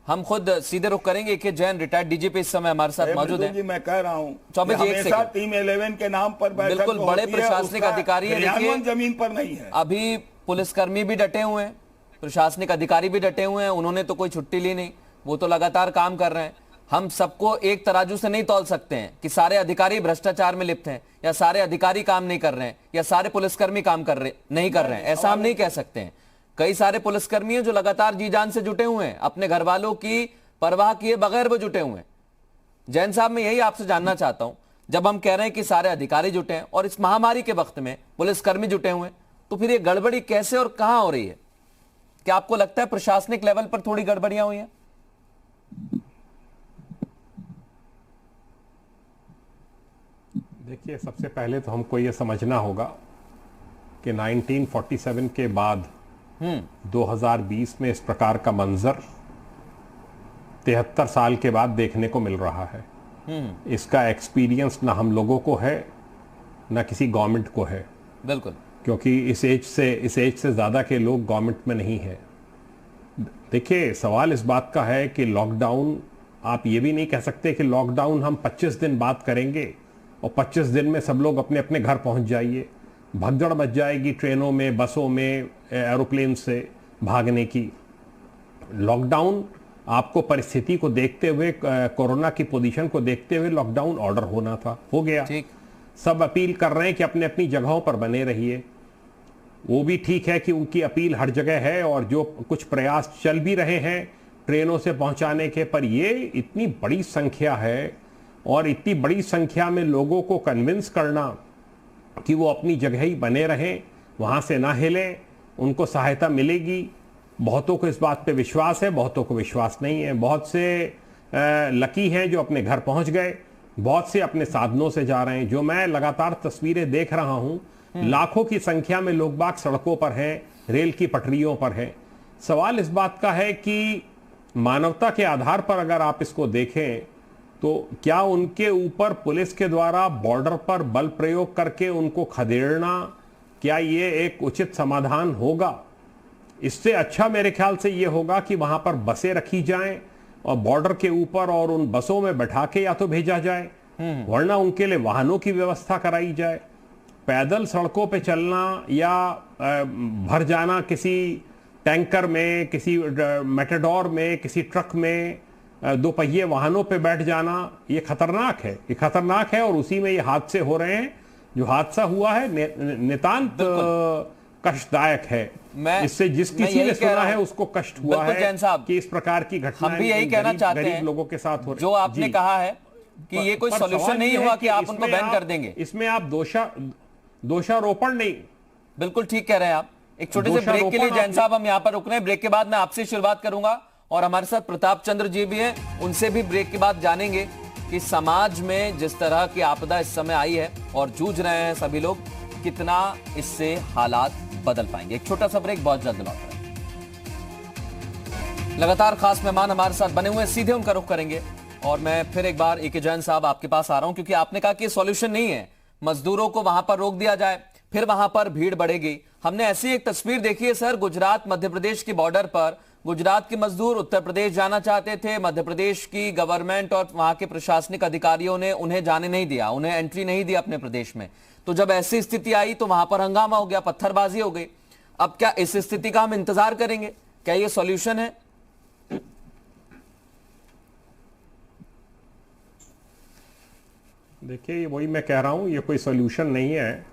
हम खुद सीधे रुख करेंगे कि जैन रिटायर्ड डीजीपी इस समय हमारे साथ मौजूद जी, है। मैं कह रहा हूँ चौबे जी, एक हमेशा टीम 11 के नाम पर बैठक बिल्कुल जो बड़े होती है, प्रशासनिक उसका अधिकारी है। क्रियान्वयन देखिए, जमीन पर नहीं है। अभी पुलिसकर्मी भी डटे हुए हैं, प्रशासनिक अधिकारी भी डटे हुए हैं, उन्होंने तो कोई छुट्टी ली नहीं, वो तो लगातार काम कर रहे हैं। हम सबको एक तराजू से नहीं तौल सकते हैं कि सारे अधिकारी भ्रष्टाचार में लिप्त हैं या सारे अधिकारी काम नहीं कर रहे हैं या सारे पुलिसकर्मी काम नहीं कर रहे हैं, ऐसा हम नहीं कह सकते हैं। कई सारे पुलिसकर्मी हैं जो लगातार जी जान से जुटे हुए हैं, अपने घर वालों की परवाह किए बगैर वो जुटे हुए हैं। जैन साहब, मैं यही आपसे जानना चाहता हूं, जब हम कह रहे हैं कि सारे अधिकारी जुटे हैं और इस महामारी के वक्त में पुलिसकर्मी जुटे हुए हैं, तो फिर ये गड़बड़ी कैसे और कहां हो रही है? क्या आपको लगता है प्रशासनिक लेवल पर थोड़ी गड़बड़ियां हुई हैं? देखिए, सबसे पहले तो हमको ये समझना होगा कि 1947 के बाद 2020 में इस प्रकार का मंजर 73 साल के बाद देखने को मिल रहा है। इसका एक्सपीरियंस ना हम लोगों को है ना किसी गवर्नमेंट को है। बिल्कुल, क्योंकि इस एज से ज़्यादा के लोग गवर्नमेंट में नहीं है। देखिए, सवाल इस बात का है कि लॉकडाउन, आप ये भी नहीं कह सकते कि लॉकडाउन हम 25 दिन बाद करेंगे और 25 दिन में सब लोग अपने अपने घर पहुंच जाइए। भगदड़ मच जाएगी ट्रेनों में, बसों में, एरोप्लेन से भागने की। लॉकडाउन आपको परिस्थिति को देखते हुए, कोरोना की पोजीशन को देखते हुए लॉकडाउन ऑर्डर होना था, हो गया। ठीक, सब अपील कर रहे हैं कि अपने अपनी जगहों पर बने रहिए। वो भी ठीक है कि उनकी अपील हर जगह है और जो कुछ प्रयास चल भी रहे हैं ट्रेनों से पहुंचाने के, पर ये इतनी बड़ी संख्या है और इतनी बड़ी संख्या में लोगों को कन्विंस करना कि वो अपनी जगह ही बने रहें, वहाँ से ना हिलें, उनको सहायता मिलेगी। बहुतों को इस बात पे विश्वास है, बहुतों को विश्वास नहीं है। बहुत से लकी हैं जो अपने घर पहुँच गए, बहुत से अपने साधनों से जा रहे हैं। जो मैं लगातार तस्वीरें देख रहा हूँ, लाखों की संख्या में लोग बाग सड़कों पर हैं, रेल की पटरियों पर हैं। सवाल इस बात का है कि मानवता के आधार पर अगर आप इसको देखें तो क्या उनके ऊपर पुलिस के द्वारा बॉर्डर पर बल प्रयोग करके उनको खदेड़ना, क्या ये एक उचित समाधान होगा? इससे अच्छा मेरे ख्याल से ये होगा कि वहां पर बसें रखी जाएं और बॉर्डर के ऊपर और उन बसों में बैठा के या तो भेजा जाए, वरना उनके लिए वाहनों की व्यवस्था कराई जाए। पैदल सड़कों पे चलना या भर जाना किसी टैंकर में, किसी मेटाडोर में, किसी ट्रक में, दो पहिए वाहनों पे बैठ जाना, ये खतरनाक है। ये खतरनाक है और उसी में ये हादसे हो रहे हैं। जो हादसा हुआ है नितांत कष्टदायक है। इससे जिस किसी ने सुना है उसको कष्ट हुआ है जैन साहब, कि इस प्रकार की घटनाएं हम भी यही कहना चाहते हैं लोगों के साथ हो रही। जो आपने कहा है कि ये कोई सॉल्यूशन नहीं हुआ कि आप उनको बैन कर देंगे। इसमें आप दोषारोपण नहीं, बिल्कुल ठीक कह रहे हैं आप। एक छोटे से ब्रेक के लिए जैन साहब हम यहां पर रुक रहे हैं। ब्रेक के बाद मैं आपसे शुरुआत करूंगा और हमारे साथ प्रताप चंद्र जी भी हैं, उनसे भी ब्रेक के बाद जानेंगे कि समाज में जिस तरह की आपदा इस समय आई है और जूझ रहे हैं सभी लोग, कितना इससे हालात बदल पाएंगे। एक छोटा सा ब्रेक, बहुत जल्द लौट रहे हैं। लगातार खास मेहमान हमारे साथ बने हुए हैं, सीधे उनका रुख करेंगे। और मैं फिर एक बार ए.के. जैन साहब आपके पास आ रहा हूं, क्योंकि आपने कहा कि सॉल्यूशन नहीं है मजदूरों को वहां पर रोक दिया जाए, फिर वहां पर भीड़ बढ़ेगी। हमने ऐसी एक तस्वीर देखी है सर, गुजरात मध्य प्रदेश के बॉर्डर पर गुजरात के मजदूर उत्तर प्रदेश जाना चाहते थे, मध्य प्रदेश की गवर्नमेंट और वहां के प्रशासनिक अधिकारियों ने उन्हें जाने नहीं दिया, उन्हें एंट्री नहीं दी अपने प्रदेश में। तो जब ऐसी स्थिति आई तो वहां पर हंगामा हो गया, पत्थरबाजी हो गई। अब क्या इस स्थिति का हम इंतजार करेंगे? क्या ये सॉल्यूशन है? देखिए, वही मैं कह रहा हूं, ये कोई सॉल्यूशन नहीं है।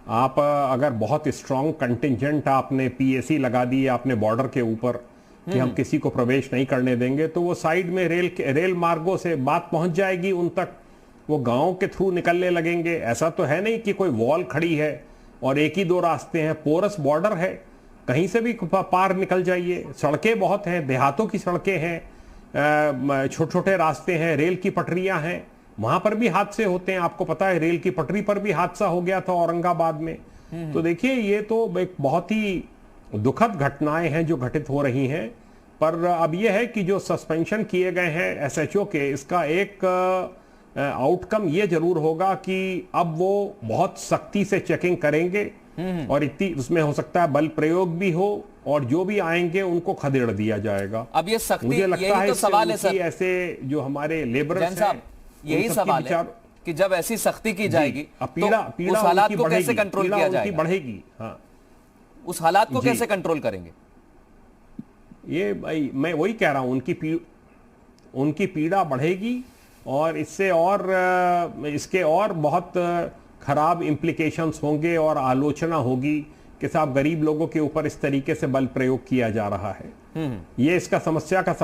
आप अगर बहुत स्ट्रांग कंटिंजेंट आपने पीएसी लगा दी आपने बॉर्डर के ऊपर कि हम किसी को प्रवेश नहीं करने देंगे, तो वो साइड में रेल मार्गों से बात पहुंच जाएगी उन तक, वो गांव के थ्रू निकलने लगेंगे। ऐसा तो है नहीं कि कोई वॉल खड़ी है और एक ही दो रास्ते हैं, पोरस बॉर्डर है, कहीं से भी पार निकल जाइए। सड़कें बहुत हैं, देहातों की सड़कें हैं, छोटे छोटे रास्ते हैं, रेल की पटरियां हैं, वहां पर भी हादसे होते हैं। आपको पता है, रेल की पटरी पर भी हादसा हो गया था औरंगाबाद में। तो देखिए, ये तो एक बहुत ही दुखद घटनाएं हैं जो घटित हो रही हैं। पर अब यह है कि जो सस्पेंशन किए गए हैं एसएचओ के, इसका एक आउटकम ये जरूर होगा कि अब वो बहुत सख्ती से चेकिंग करेंगे और इतनी उसमें हो सकता है बल प्रयोग भी हो, और जो भी आएंगे उनको खदेड़ दिया जाएगा। अब ये सख्ती, मुझे लगता है तो सवाल है सर, ऐसे जो हमारे लेबरर्स हैं, यही सवाल है कि जब ऐसी सख्ती की जाएगी तो उस हालात को कैसे कंट्रोल किया जाएगा? बढ़ेगी। हाँ, उस हालात को कैसे कंट्रोल करेंगे? ये भाई मैं वही कह रहा हूं, उनकी पीड़ा बढ़ेगी और इससे और इसके और बहुत खराब इम्प्लीकेशंस होंगे और आलोचना होगी कि साहब गरीब लोगों के ऊपर इस तरीके से बल प्रयोग किया जा रहा है। ये इसका समस्या का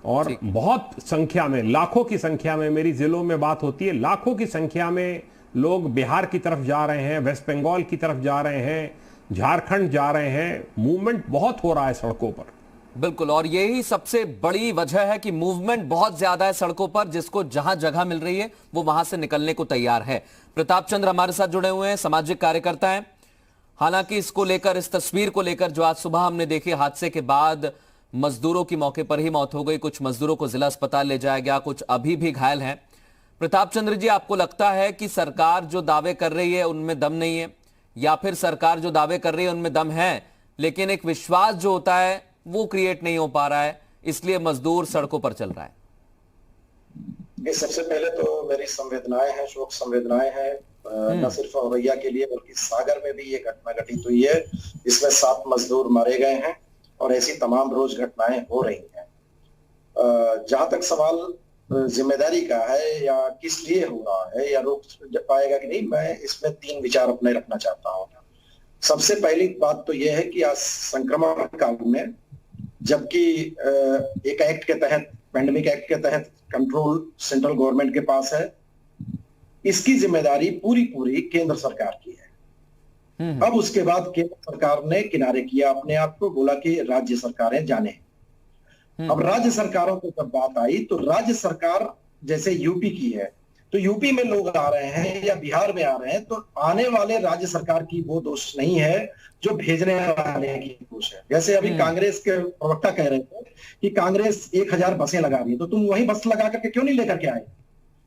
और बहुत संख्या में, लाखों की संख्या में, मेरी जिलों में बात होती है, लाखों की संख्या में लोग बिहार की तरफ जा रहे हैं, वेस्ट बंगाल की तरफ जा रहे हैं, झारखंड जा रहे हैं। मूवमेंट बहुत हो रहा है सड़कों पर। बिल्कुल, और यही सबसे बड़ी वजह है कि मूवमेंट बहुत ज्यादा है सड़कों पर, जिसको जहां जगह मिल रही है वो वहां से निकलने को तैयार है। प्रताप चंद्र हमारे साथ जुड़े हुए हैं, सामाजिक कार्यकर्ता हैं। हालांकि इसको लेकर, इस तस्वीर को लेकर जो आज सुबह हमने देखी, हादसे के बाद मजदूरों की मौके पर ही मौत हो गई, कुछ मजदूरों को जिला अस्पताल ले जाया गया, कुछ अभी भी घायल हैं। प्रताप चंद्र जी, आपको लगता है कि सरकार जो दावे कर रही है उनमें दम नहीं है, या फिर सरकार जो दावे कर रही है उनमें दम है, लेकिन एक विश्वास जो होता है वो क्रिएट नहीं हो पा रहा है, इसलिए मजदूर सड़कों पर चल रहा है? सबसे पहले तो मेरी संवेदनाएं हैं, शोक संवेदनाएं हैं, न सिर्फ औरैया के लिए बल्कि सागर में भी ये घटना घटित हुई है। इसमें 7 मजदूर मारे गए हैं और ऐसी तमाम रोज घटनाएं हो रही हैं। जहां तक सवाल जिम्मेदारी का है या किस लिए हो रहा है या रोक पाएगा कि नहीं, मैं इसमें 3 विचार अपने रखना चाहता हूं। सबसे पहली बात तो यह है कि आज संक्रमण काल में, जबकि एक एक्ट के तहत, पैंडेमिक एक्ट के तहत कंट्रोल सेंट्रल गवर्नमेंट के पास है, इसकी जिम्मेदारी पूरी केंद्र सरकार की है। अब उसके बाद केंद्र सरकार ने किनारे किया अपने आप को, बोला कि राज्य सरकारें जाने। अब राज्य सरकारों को जब बात आई तो राज्य सरकार जैसे यूपी की है, तो यूपी में लोग आ रहे हैं या बिहार में आ रहे हैं, तो आने वाले राज्य सरकार की वो दोष नहीं है जो भेजने वाले की दोष है। जैसे अभी कांग्रेस के प्रवक्ता कह रहे थे कि कांग्रेस 1000 बसें लगा रही है, तो तुम वही बस लगा करके क्यों नहीं लेकर के आए?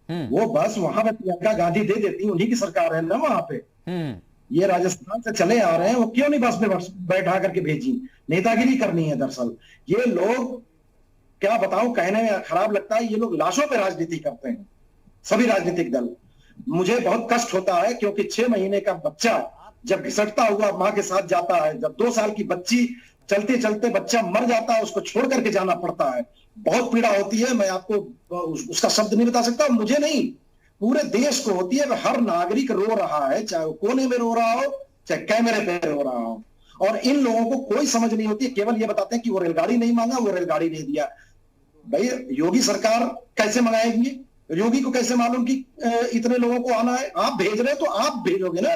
वो बस वहां पे प्रियंका गांधी दे देती, उन्हीं की सरकार है ना वहां पे। ये राजस्थान से चले आ रहे हैं, वो क्यों नहीं बस में बैठा करके भेजी? नेतागिरी करनी है दरअसल। ये लोग, क्या बताऊं, कहने में खराब लगता है, ये लोग लाशों पे राजनीति करते हैं, सभी राजनीतिक दल। मुझे बहुत कष्ट होता है, क्योंकि 6 महीने का बच्चा जब घिसटता हुआ मां के साथ जाता है, जब 2 साल की बच्ची चलते चलते बच्चा मर जाता है, उसको छोड़ करके जाना पड़ता है, बहुत पीड़ा होती है। मैं आपको उसका शब्द नहीं बता सकता, मुझे नहीं, पूरे देश को होती है। हर नागरिक रो रहा है, चाहे वो कोने में रो रहा हो, चाहे कैमरे पे रो रहा हो, और इन लोगों को कोई समझ नहीं होती। केवल ये बताते हैं कि वो रेलगाड़ी नहीं मांगा, वो रेलगाड़ी नहीं दिया। भाई, योगी सरकार कैसे मंगाएंगी? योगी को कैसे मालूम कि इतने लोगों को आना है? आप भेज रहे हो तो आप भेजोगे ना,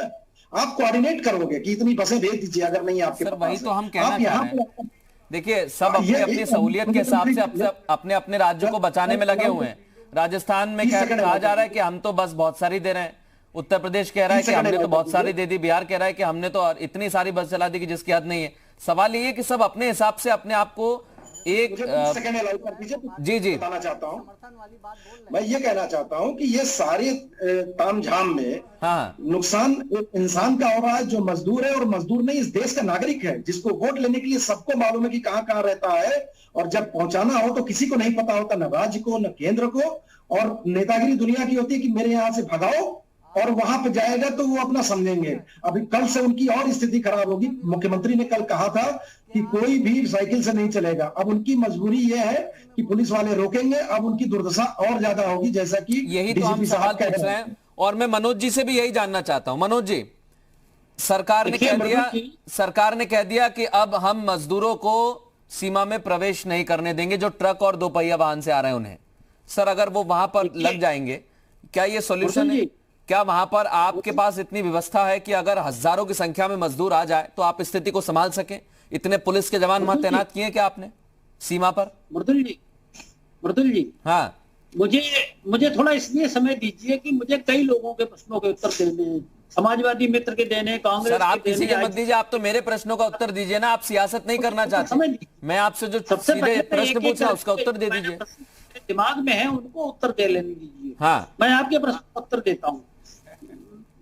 आप कोऑर्डिनेट करोगे कि इतनी बसें भेज दीजिए। अगर नहीं आपके पास, वही तो हम कहना चाह रहे हैं। देखिए, सब अपनी सहूलियत के हिसाब से अपने अपने राज्य को बचाने में लगे हुए हैं। राजस्थान में कहा जा रहा है कि हम तो बस बहुत सारी दे रहे हैं, उत्तर प्रदेश कह रहा है कि 30 हमने तो सेकंड बहुत सारी दे दी, बिहार कह रहा है कि हमने तो इतनी सारी बस चला दी कि जिसकी हद नहीं है। सवाल ये है कि सब अपने हिसाब से अपने आप को एक मुझे 30 सेकंड अलाउ कर दीजिए। जी बताना चाहता हूँ, मैं ये कहना चाहता हूँ कि ये सारे तामझाम में हाँ नुकसान एक इंसान का हो रहा है जो मजदूर है, और मजदूर नहीं, इस देश का नागरिक है, जिसको वोट लेने के लिए सबको मालूम है कि कहाँ कहाँ रहता है, और जब पहुंचाना हो तो किसी को नहीं पता होता, न राज्य को न केंद्र को, और नेतागिरी दुनिया की होती है कि मेरे यहाँ से भगाओ, और वहां पे जाएगा तो वो अपना समझेंगे। अभी कल से उनकी और स्थिति खराब होगी। मुख्यमंत्री ने कल कहा था कि कोई भी साइकिल से नहीं चलेगा, अब उनकी मजबूरी ये है कि पुलिस वाले रोकेंगे, अब उनकी दुर्दशा और ज्यादा होगी, जैसा कि यही तो हम सवाल पूछ रहे हैं। और मैं मनोज जी से भी यही जानना चाहता हूं। मनोज जी, सरकार ने कह दिया कि अब हम मजदूरों को सीमा में प्रवेश नहीं करने देंगे जो ट्रक और दोपहिया वाहन से आ रहे हैं उन्हें। सर, अगर वो वहां पर लग जाएंगे, क्या ये सॉल्यूशन है? क्या वहां पर आपके पास इतनी व्यवस्था है कि अगर हजारों की संख्या में मजदूर आ जाए तो आप स्थिति को संभाल सकें? इतने पुलिस के जवान वहां तैनात किए क्या आपने सीमा पर? मृदुल जी, हाँ, मुझे थोड़ा इसलिए समय दीजिए कि मुझे कई लोगों के प्रश्नों के उत्तर देने हैं, समाजवादी मित्र के देने, कांग्रेस सर, आप किसी के मत दीजिए, आप तो मेरे प्रश्नों का उत्तर दीजिए ना। आप सियासत नहीं करना चाहते। मैं आपसे जो सीधे प्रश्न पूछ रहा हूं उसका उत्तर दे दीजिए। दिमाग में है उनको उत्तर दे लेने दीजिए। हाँ, मैं आपके प्रश्न का उत्तर देता हूँ।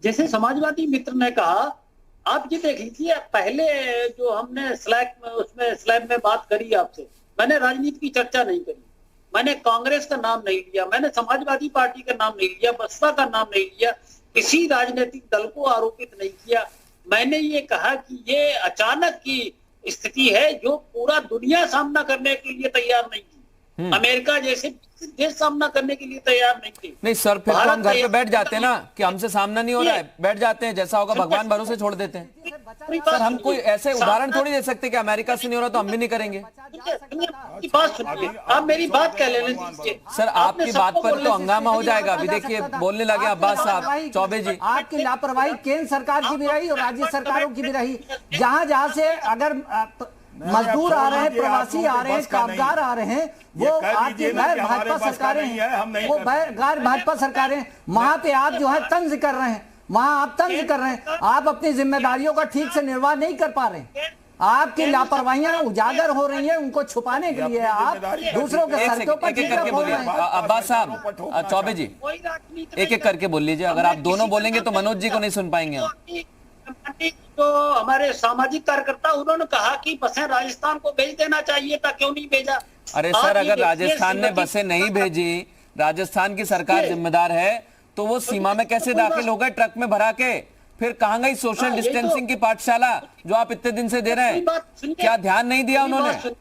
जैसे समाजवादी मित्र ने कहा, आप ये देख लीजिए, पहले जो हमने स्लैब में बात करी आपसे, मैंने राजनीति की चर्चा नहीं करी, मैंने कांग्रेस का नाम नहीं लिया, मैंने समाजवादी पार्टी का नाम नहीं लिया, बसपा का नाम नहीं लिया, किसी राजनीतिक दल को आरोपित नहीं किया। मैंने ये कहा कि ये अचानक की स्थिति है जो पूरा दुनिया सामना करने के लिए तैयार नहीं थी। अमेरिका जैसे देश सामना करने के लिए तैयार नहीं थे। नहीं सर, फिर तो हम घर पे बैठ जाते हैं ना कि हमसे सामना नहीं हो रहा है, बैठ जाते हैं, जैसा होगा भगवान भरोसे छोड़ देते हैं। सर, हम कोई ऐसे उदाहरण थोड़ी दे सकते कि अमेरिका से नहीं हो रहा तो हम भी नहीं करेंगे। आप मेरी बात कह लेने दीजिए। सर, आपकी बात पर तो हंगामा हो जाएगा। अभी देखिए बोलने लगे अब्बास साहब, चौबे जी। आपकी लापरवाही केंद्र सरकार की भी रही और राज्य सरकारों की भी रही। जहां से अगर मजदूर आ रहे हैं, प्रवासी आ रहे हैं, कामगार आ रहे हैं, वो आपकी गैर भाजपा सरकारें हैं, वो गैर भाजपा सरकारें, वहां पे आप जो है तंज कर रहे हैं, वहां आप तंज कर रहे हैं, आप अपनी जिम्मेदारियों का ठीक से निर्वाह नहीं कर पा रहे हैं। आपकी लापरवाहियां उजागर हो रही हैं, उनको छुपाने के लिए आप दूसरों के सर के ऊपर करके बोलिए। अब्बास साहब, चौबे जी, एक एक करके बोल लीजिए। अगर आप दोनों बोलेंगे तो मनोज जी को नहीं सुन पाएंगे हम। तो हमारे सामाजिक कार्यकर्ता, उन्होंने कहा कि बसें राजस्थान को भेज देना चाहिए था, क्यों नहीं भेजा? अरे सर, अगर राजस्थान ने बसें नहीं भेजी, राजस्थान की सरकार जिम्मेदार है, तो वो सीमा में कैसे दाखिल हो गए ट्रक में भरा के? फिर कहां गई सोशल डिस्टेंसिंग की पाठशाला जो आप इतने दिन से दे रहे हैं? क्या ध्यान नहीं दिया उन्होंने?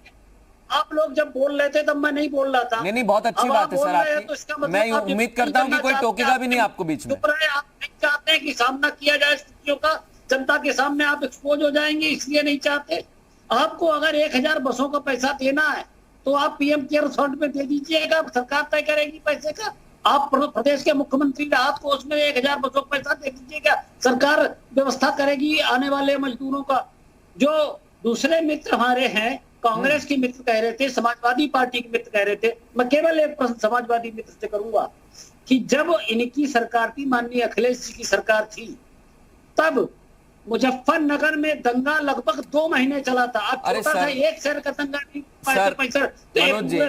आप लोग जब बोल रहे थे तब मैं नहीं बोल रहा था। नहीं, बहुत अच्छी बात है सर आपकी। मैं उम्मीद करता हूं कि कोई टोकेगा भी नहीं आपको बीच में। आप नहीं चाहते हैं कि सामना किया जाए स्थितियों का, जनता के सामने आप एक्सपोज हो जाएंगे, इसलिए नहीं चाहते। आपको अगर 1000 बसों का पैसा देना है तो आप पीएम केयर फंड में दे दीजिएगा, सरकार तय करेगी पैसे का। आप प्रदेश के मुख्यमंत्री राहत कोष में 1000 बसों का पैसा दे दीजिएगा, सरकार व्यवस्था करेगी आने वाले मजदूरों का। जो दूसरे मित्र हमारे हैं, कांग्रेस के मित्र कह रहे थे, समाजवादी पार्टी के मित्र कह रहे थे, मैं केवल एक प्रश्न समाजवादी मित्र से करूंगा कि जब इनकी सरकार थी, माननीय अखिलेश जी की सरकार थी, तब मुजफ्फरनगर में दंगा लगभग 2 महीने चला था। आप छोटा सा एक शहर का दंगा नहीं, मनोज जी,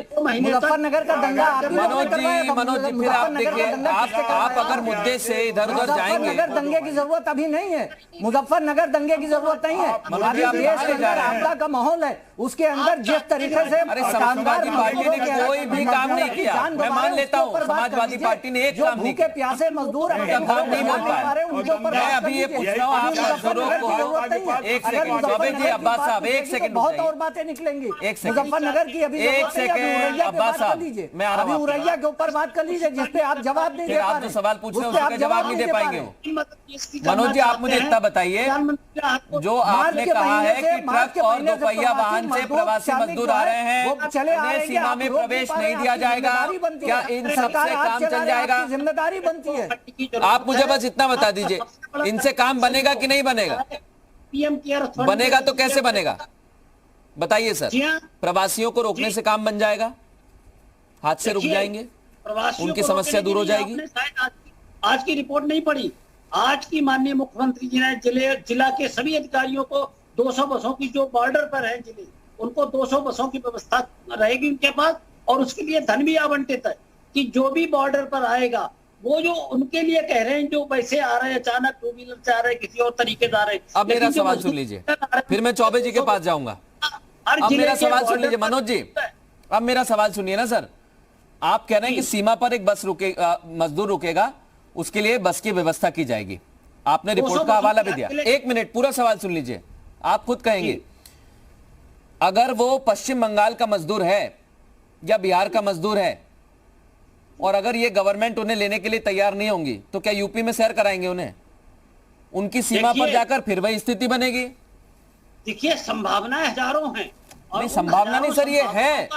मुजफ्फरनगर का दंगा मनोज जी, फिर आप देखिए, आप अगर मुद्दे से इधर उधर जाएंगे, दंगे की जरूरत अभी नहीं है। मुजफ्फरनगर दंगे की जरूरत नहीं है। अभी देश के अंदर आपदा का माहौल है, उसके अंदर जिस तरीके से समाजवादी पार्टी ने कोई भी काम नहीं किया, मैं मान लेता हूँ समाजवादी पार्टी ने एक काम नहीं किया, प्यासे मजदूर काम नहीं बन पा रहे। मैं अभी ये पूछ रहा हूँ आप एक सेकंड, चौबे जी, अब्बास साहब एक सेकंड, बहुत और बातें निकलेंगी। एक सेकंड, मुजफ्फरनगर की अभी एक सेकंड, अब्बास साहब, मैं अभी उरैया के ऊपर बात कर लीजिए, जिसपे आप जवाब नहीं दे पा रहे। आप जो सवाल पूछ रहे हैं उसका जवाब नहीं दे पाएंगे। मनोज जी, आप मुझे इतना बताइए, जो आपने कहा है कि ट्रक और दोपहिया वाहन से प्रवासी मजदूर आ रहे हैं, उन्हें सीमा में प्रवेश नहीं दिया जाएगा, क्या इन सबसे काम चल जाएगा? जिम्मेदारी बनती है। आप मुझे बस इतना बता दीजिए, इनसे काम बनेगा कि नहीं बनेगा? पीएम केयर बनेगा तो कैसे बनेगा, बताइए सर। प्रवासियों को रोकने से काम बन जाएगा, हादसे रुक जाएंगे, उनकी समस्या दूर हो जाएगी। आज की रिपोर्ट नहीं पढ़ी, आज की माननीय मुख्यमंत्री जी ने जिला के सभी अधिकारियों को 200 बसों की, जो बॉर्डर पर है जिले, उनको 200 बसों की व्यवस्था रहेगी उनके पास, और उसके लिए धन भी आवंटित है कि जो भी बॉर्डर पर आएगा, वो जो उनके लिए कह रहे हैं, जो पैसे आ रहे हैं अचानक, टू व्हीलर से आ रहे हैं, किसी और तरीके से आ रहे हैं। अब मेरा सवाल सुन लीजिए, फिर मैं चौबे जी के पास जाऊंगा। अब मेरा सवाल सुन लीजिए मनोज जी, अब मेरा सवाल सुनिए ना सर। आप कह रहे हैं कि सीमा पर एक बस मजदूर रुकेगा, उसके लिए बस की व्यवस्था की जाएगी। आपने रिपोर्ट का हवाला भी दिया। एक मिनट, पूरा सवाल सुन लीजिए। आप खुद कहेंगे, अगर वो पश्चिम बंगाल का मजदूर है या बिहार का मजदूर है, और अगर ये गवर्नमेंट उन्हें लेने के लिए तैयार नहीं होंगी, तो क्या यूपी में सैर कराएंगे उन्हें? उनकी सीमा पर जाकर फिर वही स्थिति बनेगी। देखिए, संभावनाएं हजारों हैं। नहीं, संभावना नहीं सर, ये है।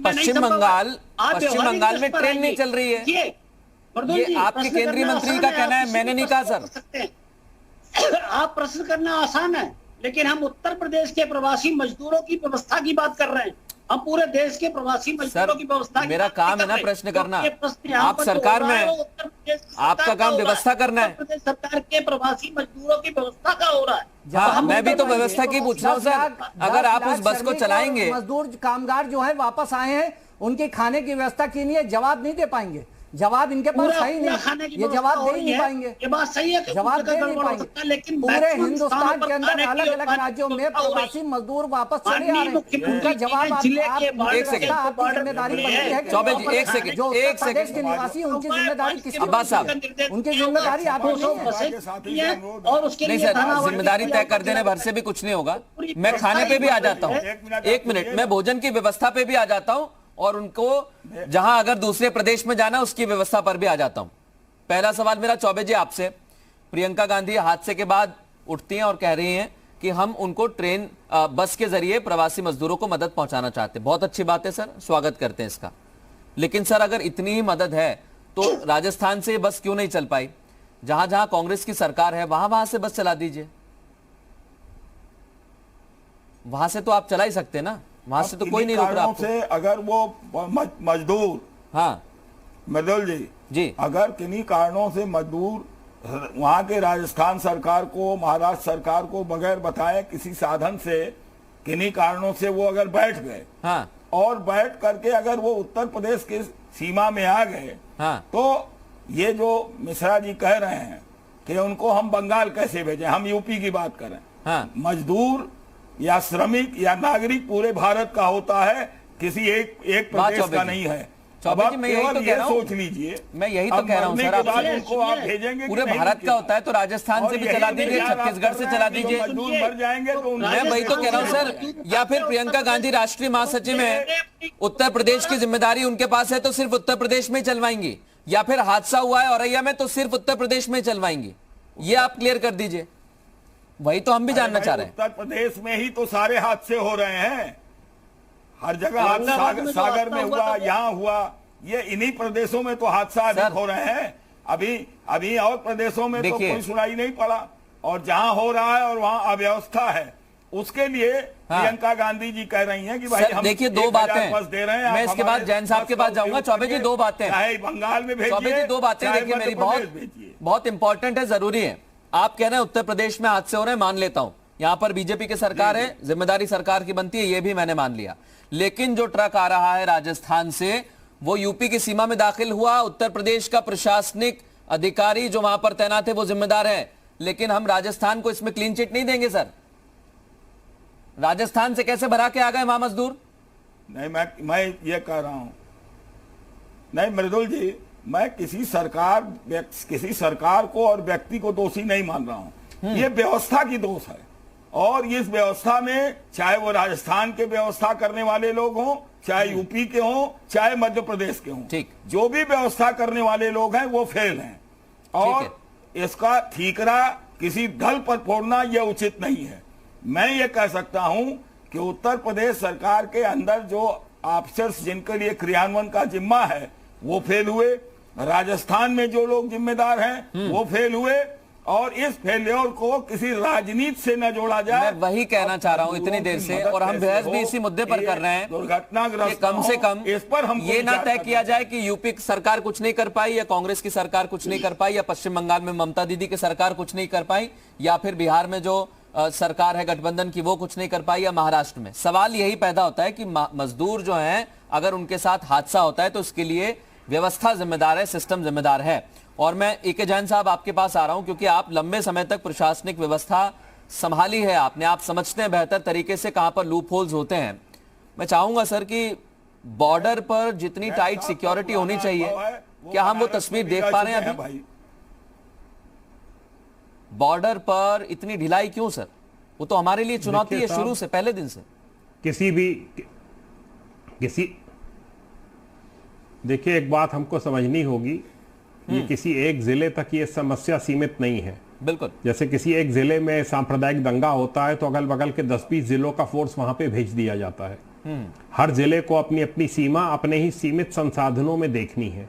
पश्चिम बंगाल में ट्रेन नहीं चल रही है। ये आपके केंद्रीय मंत्री का कहना है, मैंने नहीं कहा सर। आप प्रश्न करना आसान है, लेकिन हम उत्तर प्रदेश के प्रवासी मजदूरों की व्यवस्था की बात कर रहे हैं। हम पूरे देश के प्रवासी मजदूरों की व्यवस्था, मेरा काम है ना प्रश्न करना। आप सरकार में, आपका काम व्यवस्था करना है। उत्तर प्रदेश सरकार के प्रवासी मजदूरों की व्यवस्था का हो रहा है। हाँ, मैं भी तो व्यवस्था की पूछ रहा हूँ सर। अगर आप उस बस को चलाएंगे, मजदूर कामगार जो है वापस आए हैं, उनके खाने की व्यवस्था की नहीं है, जवाब नहीं दे पाएंगे। जवाब इनके पास है ही नहीं, ये जवाब दे ही नहीं पाएंगे। ये बात सही है, जवाब दे नहीं पाएंगे। लेकिन पूरे हिंदुस्तान के अंदर अलग अलग राज्यों में प्रवासी मजदूर वापस चले आ रहे हैं, उनका जवाब आपकी जिम्मेदारी बनती है। चौबे जी, एक सेकंड, जो उत्तर प्रदेश के निवासी, उनकी जिम्मेदारी किसी, अब्बास साहब, उनकी जिम्मेदारी आपकी नहीं है। और उसके नहीं सर, जिम्मेदारी तय कर देने भर से भी कुछ नहीं होगा। मैं खाने पे भी आ जाता हूँ, एक मिनट, मैं भोजन की व्यवस्था पे भी आ जाता हूँ, और उनको जहां अगर दूसरे प्रदेश में जाना उसकी व्यवस्था पर भी आ जाता हूं। पहला सवाल मेरा चौबे जी आपसे, प्रियंका गांधी हादसे के बाद उठती हैं और कह रही हैं कि हम उनको ट्रेन बस के जरिए प्रवासी मजदूरों को मदद पहुंचाना चाहते हैं। बहुत अच्छी बात है सर, स्वागत करते हैं इसका। लेकिन सर, अगर इतनी ही मदद है तो राजस्थान से बस क्यों नहीं चल पाई? जहां जहां कांग्रेस की सरकार है वहां से बस चला दीजिए, वहां से तो आप चला ही सकते हैं ना, वहां से तो कोई नहीं रोक रहा आपको। से अगर वो मजदूर, हाँ मृदुल जी, अगर किन्हीं कारणों से मजदूर वहां के राजस्थान सरकार को, महाराष्ट्र सरकार को बगैर बताए किसी साधन से किन्हीं कारणों से वो अगर बैठ गए, हाँ, और बैठ करके अगर वो उत्तर प्रदेश की सीमा में आ गए, हाँ, तो ये जो मिश्रा जी कह रहे हैं कि उनको हम बंगाल कैसे भेजें, हम यूपी की बात करें। हाँ, मजदूर या श्रमिक या नागरिक पूरे भारत का होता है, किसी एक प्रदेश का नहीं है। अब आप केवल ये सोच लीजिए, मैं यही तो कह रहा हूँ सर, उनको आप भेजेंगे पूरे भारत का होता है तो राजस्थान से भी चला दीजिए, छत्तीसगढ़ से चला दीजिए, मजदूर मर जाएंगे तो मैं वही तो कह रहा हूँ सर। या फिर प्रियंका गांधी राष्ट्रीय महासचिव है, उत्तर प्रदेश की जिम्मेदारी उनके पास है तो सिर्फ उत्तर प्रदेश में चलवाएंगी, या फिर हादसा हुआ है औरैया में तो सिर्फ उत्तर प्रदेश में चलवाएंगी, ये आप क्लियर कर दीजिए। वही तो हम भी जानना चाह रहे हैं। उत्तर प्रदेश में ही तो सारे हादसे हो रहे हैं, हर जगह सागर में हुआ, यहाँ हुआ, ये इन्हीं प्रदेशों में तो हादसा अधिक हो रहे हैं। अभी और प्रदेशों में तो कोई सुनाई नहीं पड़ा, और जहां हो रहा है और वहां अव्यवस्था है, उसके लिए प्रियंका गांधी जी कह रही हैं कि भाई हम देखिए, दो बातें दे रहे हैं। मैं इसके बाद जैन साहब के पास जाऊंगा। चौबे जी, दो बातें, चाहे बंगाल में भेजिए, चौबे जी दो बातें देखिए मेरी बहुत इंपॉर्टेंट है, जरूरी है। आप कह रहे हैं उत्तर प्रदेश में हादसे हो रहे हैं, मान लेता हूं, यहां पर बीजेपी की सरकार है, जिम्मेदारी सरकार की बनती है, ये भी मैंने मान लिया। लेकिन जो ट्रक आ रहा है राजस्थान से, वो यूपी की सीमा में दाखिल हुआ, उत्तर प्रदेश का प्रशासनिक अधिकारी जो वहां पर तैनात है वो जिम्मेदार है, लेकिन हम राजस्थान को इसमें क्लीन चिट नहीं देंगे सर। राजस्थान से कैसे भरा के आ गए वहां मजदूर? नहीं, मैं ये कह रहा हूं, नहीं मृदुल जी, मैं किसी सरकार को और व्यक्ति को दोषी नहीं मान रहा हूं, ये व्यवस्था की दोष है। और इस व्यवस्था में चाहे वो राजस्थान के व्यवस्था करने वाले लोग हों, चाहे यूपी के हों, चाहे मध्य प्रदेश के हों, ठीक, जो भी व्यवस्था करने वाले लोग हैं वो फेल हैं, और इसका ठीकरा किसी दल पर फोड़ना यह उचित नहीं है। मैं ये कह सकता हूं कि उत्तर प्रदेश सरकार के अंदर जो ऑफिसर्स जिनके लिए क्रियान्वयन का जिम्मा है वो फेल हुए, राजस्थान में जो लोग जिम्मेदार हैं वो फेल हुए, और इस फेल्योर को किसी राजनीति से न जोड़ा जाए। मैं वही कहना चाह रहा हूं इतनी देर से, और हम बहस भी इसी मुद्दे पर कर रहे हैं। दुर्घटनाग्रस्त कम से कम इस पर हम ये ना तय किया जाए कि यूपी की सरकार कुछ नहीं कर पाई, या कांग्रेस की सरकार कुछ नहीं कर पाई, या पश्चिम बंगाल में ममता दीदी की सरकार कुछ नहीं कर पाई, या फिर बिहार में जो सरकार है गठबंधन की वो कुछ नहीं कर पाई, या महाराष्ट्र में। सवाल यही पैदा होता है कि मजदूर जो हैं अगर उनके साथ हादसा होता है तो उसके लिए व्यवस्था जिम्मेदार है, सिस्टम जिम्मेदार है। और मैं ए.के. जैन साहब आपके पास आ रहा हूं क्योंकि आप लंबे समय तक प्रशासनिक व्यवस्था संभाली है आपने, आप समझते हैं बेहतर तरीके से कहां पर लूप होल्स होते हैं। मैं चाहूंगा सर कि बॉर्डर पर जितनी टाइट सिक्योरिटी होनी चाहिए, क्या हम वो तस्वीर देख पा रहे हैं अभी? बॉर्डर पर इतनी ढिलाई क्यों सर? वो तो हमारे लिए चुनौती है शुरू से, पहले दिन से। देखिए, एक बात हमको समझनी होगी, ये किसी एक जिले तक ये समस्या सीमित नहीं है। बिल्कुल। जैसे किसी एक जिले में सांप्रदायिक दंगा होता है तो अगल बगल के 10-20 जिलों का फोर्स वहां पे भेज दिया जाता है। हर जिले को अपनी अपनी सीमा अपने ही सीमित संसाधनों में देखनी है।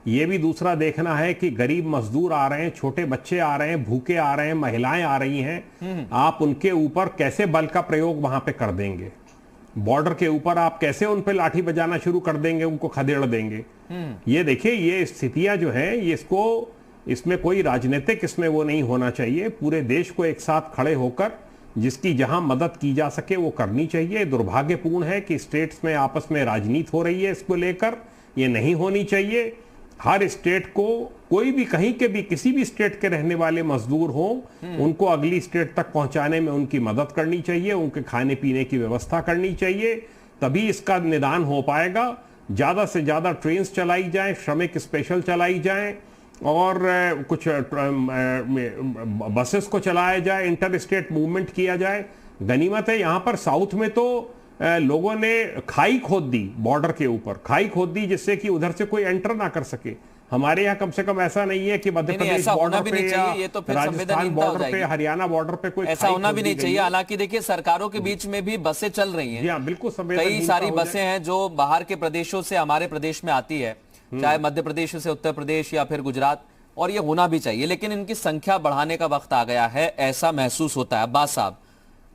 ये भी दूसरा देखना है कि गरीब मजदूर आ रहे हैं, छोटे बच्चे आ रहे हैं, भूखे आ रहे हैं, महिलाएं आ रही हैं, आप उनके ऊपर कैसे बल का प्रयोग वहां पे कर देंगे? बॉर्डर के ऊपर आप कैसे उन पे लाठी बजाना शुरू कर देंगे, उनको खदेड़ देंगे? ये देखिए, ये स्थितियां जो हैं, ये इसमें कोई राजनीतिक इसमें वो नहीं होना चाहिए। पूरे देश को एक साथ खड़े होकर जिसकी जहां मदद की जा सके वो करनी चाहिए। दुर्भाग्यपूर्ण है कि स्टेट्स में आपस में राजनीति हो रही है इसको लेकर, ये नहीं होनी चाहिए। हर स्टेट को, कोई भी कहीं के भी किसी भी स्टेट के रहने वाले मजदूर हो, उनको अगली स्टेट तक पहुंचाने में उनकी मदद करनी चाहिए, उनके खाने पीने की व्यवस्था करनी चाहिए, तभी इसका निदान हो पाएगा। ज्यादा से ज्यादा ट्रेन चलाई जाएं, श्रमिक स्पेशल चलाई जाएं, और कुछ बसेस को चलाया जाए, इंटर स्टेट मूवमेंट किया जाए। गनीमत है यहाँ पर साउथ में तो लोगों ने खाई खोद दी, बॉर्डर के ऊपर खाई खोद दी जिससे कि उधर से कोई एंटर ना कर सके। हमारे यहाँ कम से कम ऐसा नहीं है कि मध्य प्रदेश बॉर्डर पे या राजस्थान बॉर्डर पे, हरियाणा बॉर्डर पे कोई ऐसा होना भी नहीं चाहिए। हालांकि देखिए, सरकारों के बीच में भी बसें चल रही हैं। हाँ, बिल्कुल। कई सारी बसें हैं जो बाहर के प्रदेशों से हमारे प्रदेश में आती है, चाहे मध्य प्रदेश से उत्तर प्रदेश या फिर गुजरात, और ये होना भी चाहिए। लेकिन इनकी संख्या बढ़ाने का वक्त आ गया है, ऐसा महसूस होता है। अब्बास साहब,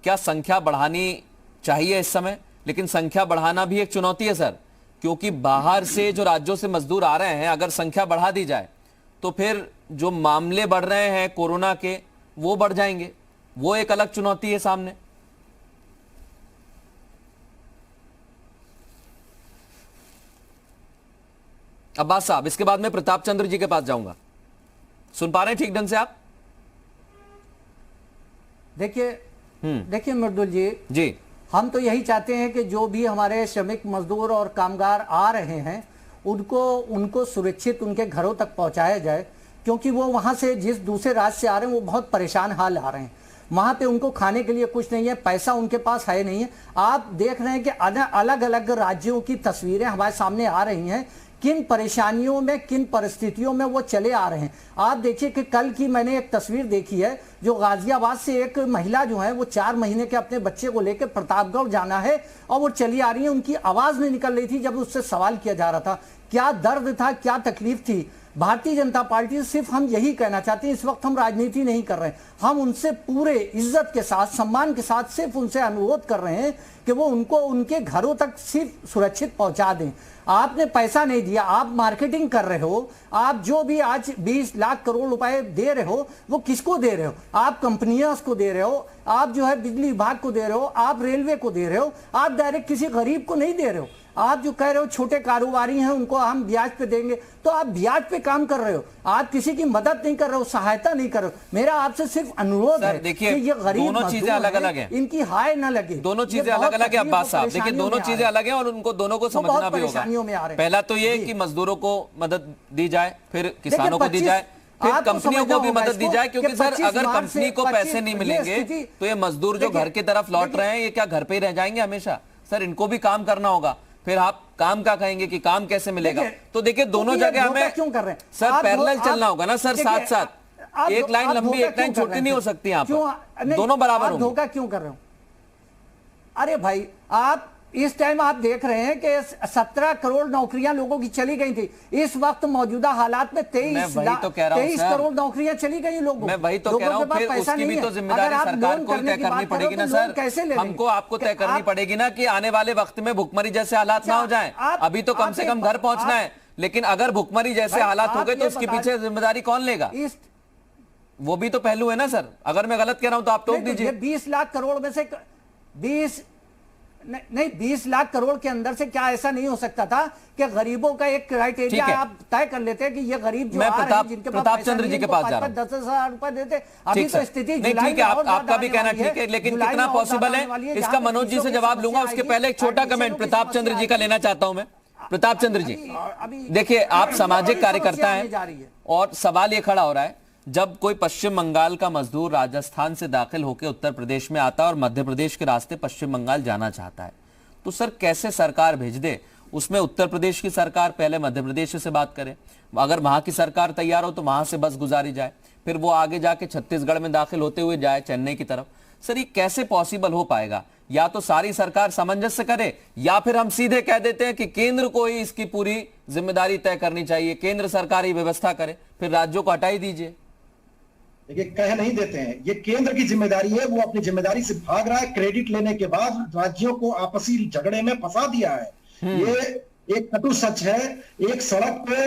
क्या संख्या बढ़ानी चाहिए इस समय? लेकिन संख्या बढ़ाना भी एक चुनौती है सर, क्योंकि बाहर से जो राज्यों से मजदूर आ रहे हैं, अगर संख्या बढ़ा दी जाए तो फिर जो मामले बढ़ रहे हैं कोरोना के, वो बढ़ जाएंगे। वो एक अलग चुनौती है सामने। अब्बास साहब, इसके बाद मैं प्रताप चंद्र जी के पास जाऊंगा। सुन पा रहे हैं ठीक ढंग से आप? देखिए मर्दुल जी, हम तो यही चाहते हैं कि जो भी हमारे श्रमिक मजदूर और कामगार आ रहे हैं उनको सुरक्षित उनके घरों तक पहुंचाया जाए, क्योंकि वो वहां से जिस दूसरे राज्य से आ रहे हैं वो बहुत परेशान हाल आ रहे हैं। वहां पे उनको खाने के लिए कुछ नहीं है, पैसा उनके पास है नहीं है। आप देख रहे हैं कि अलग अलग राज्यों की तस्वीरें हमारे सामने आ रही हैं, किन परेशानियों में, किन परिस्थितियों में वो चले आ रहे हैं। आप देखिए कि कल की मैंने एक तस्वीर देखी है, जो गाजियाबाद से एक महिला जो है वो 4 महीने के अपने बच्चे को लेकर प्रतापगढ़ जाना है और वो चली आ रही है। उनकी आवाज नहीं निकल रही थी जब उससे सवाल किया जा रहा था। क्या दर्द था, क्या तकलीफ थी। भारतीय जनता पार्टी से सिर्फ हम यही कहना चाहते हैं, इस वक्त हम राजनीति नहीं कर रहे हैं, हम उनसे पूरे इज्जत के साथ, सम्मान के साथ सिर्फ उनसे अनुरोध कर रहे हैं कि वो उनको उनके घरों तक सिर्फ सुरक्षित पहुंचा दें। आपने पैसा नहीं दिया, आप मार्केटिंग कर रहे हो, आप जो भी आज 20 लाख करोड़ रुपए दे रहे हो वो किसको दे रहे हो? आप कंपनियां को दे रहे हो, आप जो है बिजली विभाग को दे रहे हो, आप रेलवे को दे रहे हो, आप डायरेक्ट किसी गरीब को नहीं दे रहे हो। आप जो कह रहे हो छोटे कारोबारी हैं उनको हम ब्याज पे देंगे, तो आप ब्याज पे काम कर रहे हो, आप किसी की मदद नहीं कर रहे हो, सहायता नहीं कर रहे हो। मेरा आपसे सिर्फ अनुरोध है कि ये गरीब दोनों चीजें अलग अलग हैं, इनकी हाय ना लगे। दोनों चीजें अलग अलग है अब्बास साहब। देखिए, दोनों चीजें अलग हैं और उनको दोनों को समझना भी होगा। पहला तो ये कि मजदूरों को मदद दी जाए, फिर किसानों को दी जाए, फिर कंपनियों को भी मदद दी जाए, क्योंकि सर अगर कंपनी को पैसे नहीं मिलेंगे तो ये मजदूर जो घर की तरफ लौट रहे हैं ये क्या घर पे ही रह जाएंगे हमेशा? सर इनको भी काम करना होगा। फिर आप काम का कहेंगे कि काम कैसे मिलेगा? तो देखिए, दोनों जगह हमें क्यों कर रहे हैं सर? पैरेलल चलना होगा ना सर, साथ साथ। एक लाइन लंबी, एक लाइन छोटी नहीं हो सकती। आप दोनों बराबर होंगे। धोखा क्यों कर रहे हो? अरे भाई, आप इस टाइम आप देख रहे हैं कि 17 करोड़ नौकरियां लोगों की चली गई थी। इस वक्त मौजूदा हालात में 23 करोड़ नौकरियां चली गई लोगों। मैं वही तो कह रहा हूं, फिर उसकी भी तो जिम्मेदारी सरकार को तय करनी पड़ेगी ना सर। कैसे हमको आपको तय करनी पड़ेगी ना कि आने वाले वक्त में भुखमरी जैसे हालात ना हो जाएं। अभी तो कम से कम घर पहुंचना है, लेकिन अगर भुखमरी जैसे हालात हो गए तो उसके पीछे जिम्मेदारी कौन लेगा? वो भी तो पहलू है ना सर। अगर मैं गलत कह रहा हूं तो आप टोक दीजिए। 20 लाख करोड़ में से 20 लाख करोड़ के अंदर से क्या ऐसा नहीं हो सकता था कि गरीबों का एक क्राइटेरिया आप तय कर लेते हैं कि ये गरीब जो जिनके प्रताप चंद्र जी के पास जा रहा हूं। 10,000 रुपए देते। अभी तो स्थिति ठीक है, आपका भी कहना ठीक है, लेकिन कितना पॉसिबल है इसका मनोज जी से जवाब लूंगा। उसके पहले एक छोटा कमेंट प्रताप चंद्र जी का लेना चाहता हूं मैं। प्रताप चंद्र जी, देखिए आप सामाजिक कार्यकर्ता हैं और सवाल ये खड़ा हो रहा है, जब कोई पश्चिम बंगाल का मजदूर राजस्थान से दाखिल होकर उत्तर प्रदेश में आता है और मध्य प्रदेश के रास्ते पश्चिम बंगाल जाना चाहता है, तो सर कैसे सरकार भेज दे? उसमें उत्तर प्रदेश की सरकार पहले मध्य प्रदेश से बात करे, अगर वहां की सरकार तैयार हो तो वहां से बस गुजारी जाए, फिर वो आगे जाके छत्तीसगढ़ में दाखिल होते हुए जाए चेन्नई की तरफ। सर ये कैसे पॉसिबल हो पाएगा? या तो सारी सरकार सामंजस्य करे या फिर हम सीधे कह देते हैं कि केंद्र को ही इसकी पूरी जिम्मेदारी तय करनी चाहिए, केंद्र सरकार ही व्यवस्था करे, फिर राज्यों को हटा ही दीजिए। देखिए, कह नहीं देते हैं, ये केंद्र की जिम्मेदारी है। वो अपनी जिम्मेदारी से भाग रहा है। क्रेडिट लेने के बाद राज्यों को आपसी झगड़े में फंसा दिया है। ये एक कटु सच है। एक सड़क पे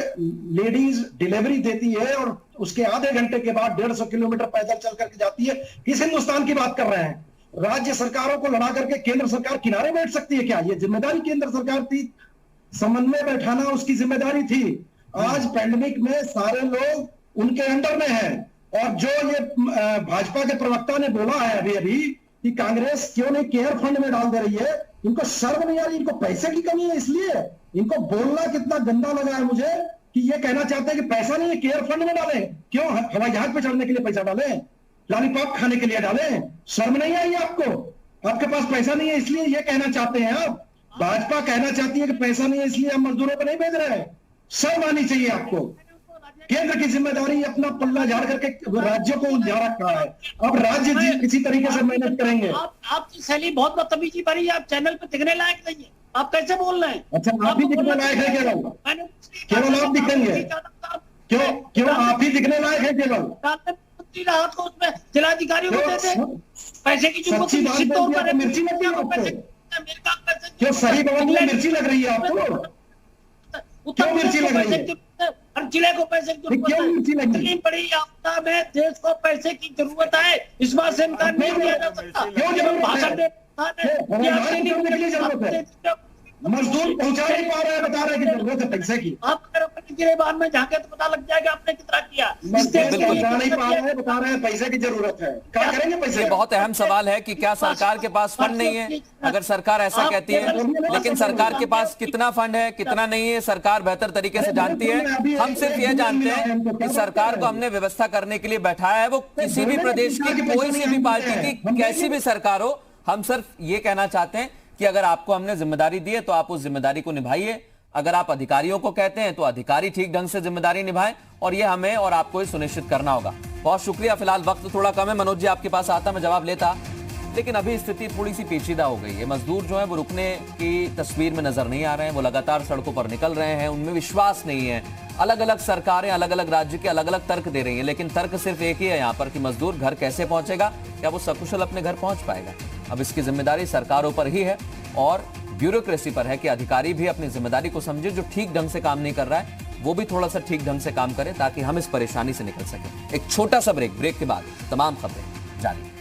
लेडीज डिलीवरी देती है और उसके आधे घंटे के बाद 150 किलोमीटर पैदल चल करके जाती है। किस हिंदुस्तान की बात कर रहे हैं? राज्य सरकारों को लड़ा करके केंद्र सरकार किनारे बैठ सकती है क्या? ये जिम्मेदारी केंद्र सरकार थी, समन्वय बैठाना उसकी जिम्मेदारी थी। आज पैंडेमिक में सारे लोग उनके अंडर में हैं। और जो ये भाजपा के प्रवक्ता ने बोला है अभी कि कांग्रेस क्यों नहीं केयर फंड में डाल दे रही है, इनको शर्म नहीं आ रही? इनको पैसे की कमी है इसलिए? इनको बोलना कितना गंदा लगा है मुझे कि ये कहना चाहते हैं कि पैसा नहीं है, केयर फंड में डालें। क्यों? हवाई जहाज पे चढ़ने के लिए पैसा डालें, लॉलीपॉप खाने के लिए डालें? शर्म नहीं आई आपको? आपके पास पैसा नहीं है इसलिए ये कहना चाहते हैं आप? भाजपा कहना चाहती है कि पैसा नहीं है इसलिए हम मजदूरों को नहीं भेज रहे हैं। शर्म आनी चाहिए आपको। केंद्र की जिम्मेदारी अपना पल्ला झाड़ करके राज्यों को उलझा रखा है। अब राज्य किसी तरीके से मैनेज करेंगे। आपकी शैली बहुत बदतमीजी भरी है। आप चैनल पे दिखने लायक नहीं है। आप कैसे बोल रहे हैं? अच्छा, आप ही दिखने लायक है केवल? केवल आप दिखेंगे? क्यों आप ही दिखने लायक है केवल? राहत को उसमें जिलाधिकारियों को देते पैसे की जो मिर्ची लग रही है आपको? क्यों सही बात में मिर्ची लग रही है आपको? क्यों मिर्ची लग रही है? हर जिले को पैसे की जरूरत है। बड़ी आपदा में देश को पैसे की जरूरत है। इस बात से इनकार नहीं किया जा सकता। भाषण दे मजदूर पहुंचा नहीं पा रहे हैं, बता रहे हैं कि जरूरत है पैसे की। आप अगर अपने गिरेबान में झांके तो पता लग जाएगा आपने कितना किया। पहुंचा नहीं पा रहे हैं, बता रहे हैं पैसे की जरूरत है। क्या करेंगे पैसे? ये बहुत अहम सवाल है कि क्या सरकार के पास फंड नहीं है? अगर सरकार ऐसा कहती है, लेकिन सरकार के पास कितना फंड है कितना नहीं है सरकार बेहतर तरीके से जानती है। हम सिर्फ ये जानते हैं कि सरकार को हमने व्यवस्था करने के लिए बैठाया है, वो किसी भी प्रदेश की कोई सी भी पार्टी की कैसी भी सरकार हो। हम सिर्फ ये कहना चाहते हैं कि अगर आपको हमने जिम्मेदारी दी है तो आप उस जिम्मेदारी को निभाइए। अगर आप अधिकारियों को कहते हैं तो अधिकारी ठीक ढंग से जिम्मेदारी निभाएं, और ये हमें और आपको ही सुनिश्चित करना होगा। बहुत शुक्रिया। फिलहाल वक्त थोड़ा कम है, मनोज जी आपके पास आता मैं जवाब लेता, लेकिन अभी स्थिति थोड़ी सी पेचीदा हो गई है। मजदूर जो है वो रुकने की तस्वीर में नजर नहीं आ रहे हैं, वो लगातार सड़कों पर निकल रहे हैं, उनमें विश्वास नहीं है। अलग अलग सरकारें अलग अलग राज्य के अलग अलग तर्क दे रही हैं, लेकिन तर्क सिर्फ एक ही है यहाँ पर कि मजदूर घर कैसे पहुंचेगा, क्या वो सकुशल अपने घर पहुंच पाएगा। अब इसकी जिम्मेदारी सरकारों पर ही है और ब्यूरोक्रेसी पर है कि अधिकारी भी अपनी जिम्मेदारी को समझे। जो ठीक ढंग से काम नहीं कर रहा है वो भी थोड़ा सा ठीक ढंग से काम करे ताकि हम इस परेशानी से निकल सकें। एक छोटा सा ब्रेक के बाद तमाम खबरें जारी।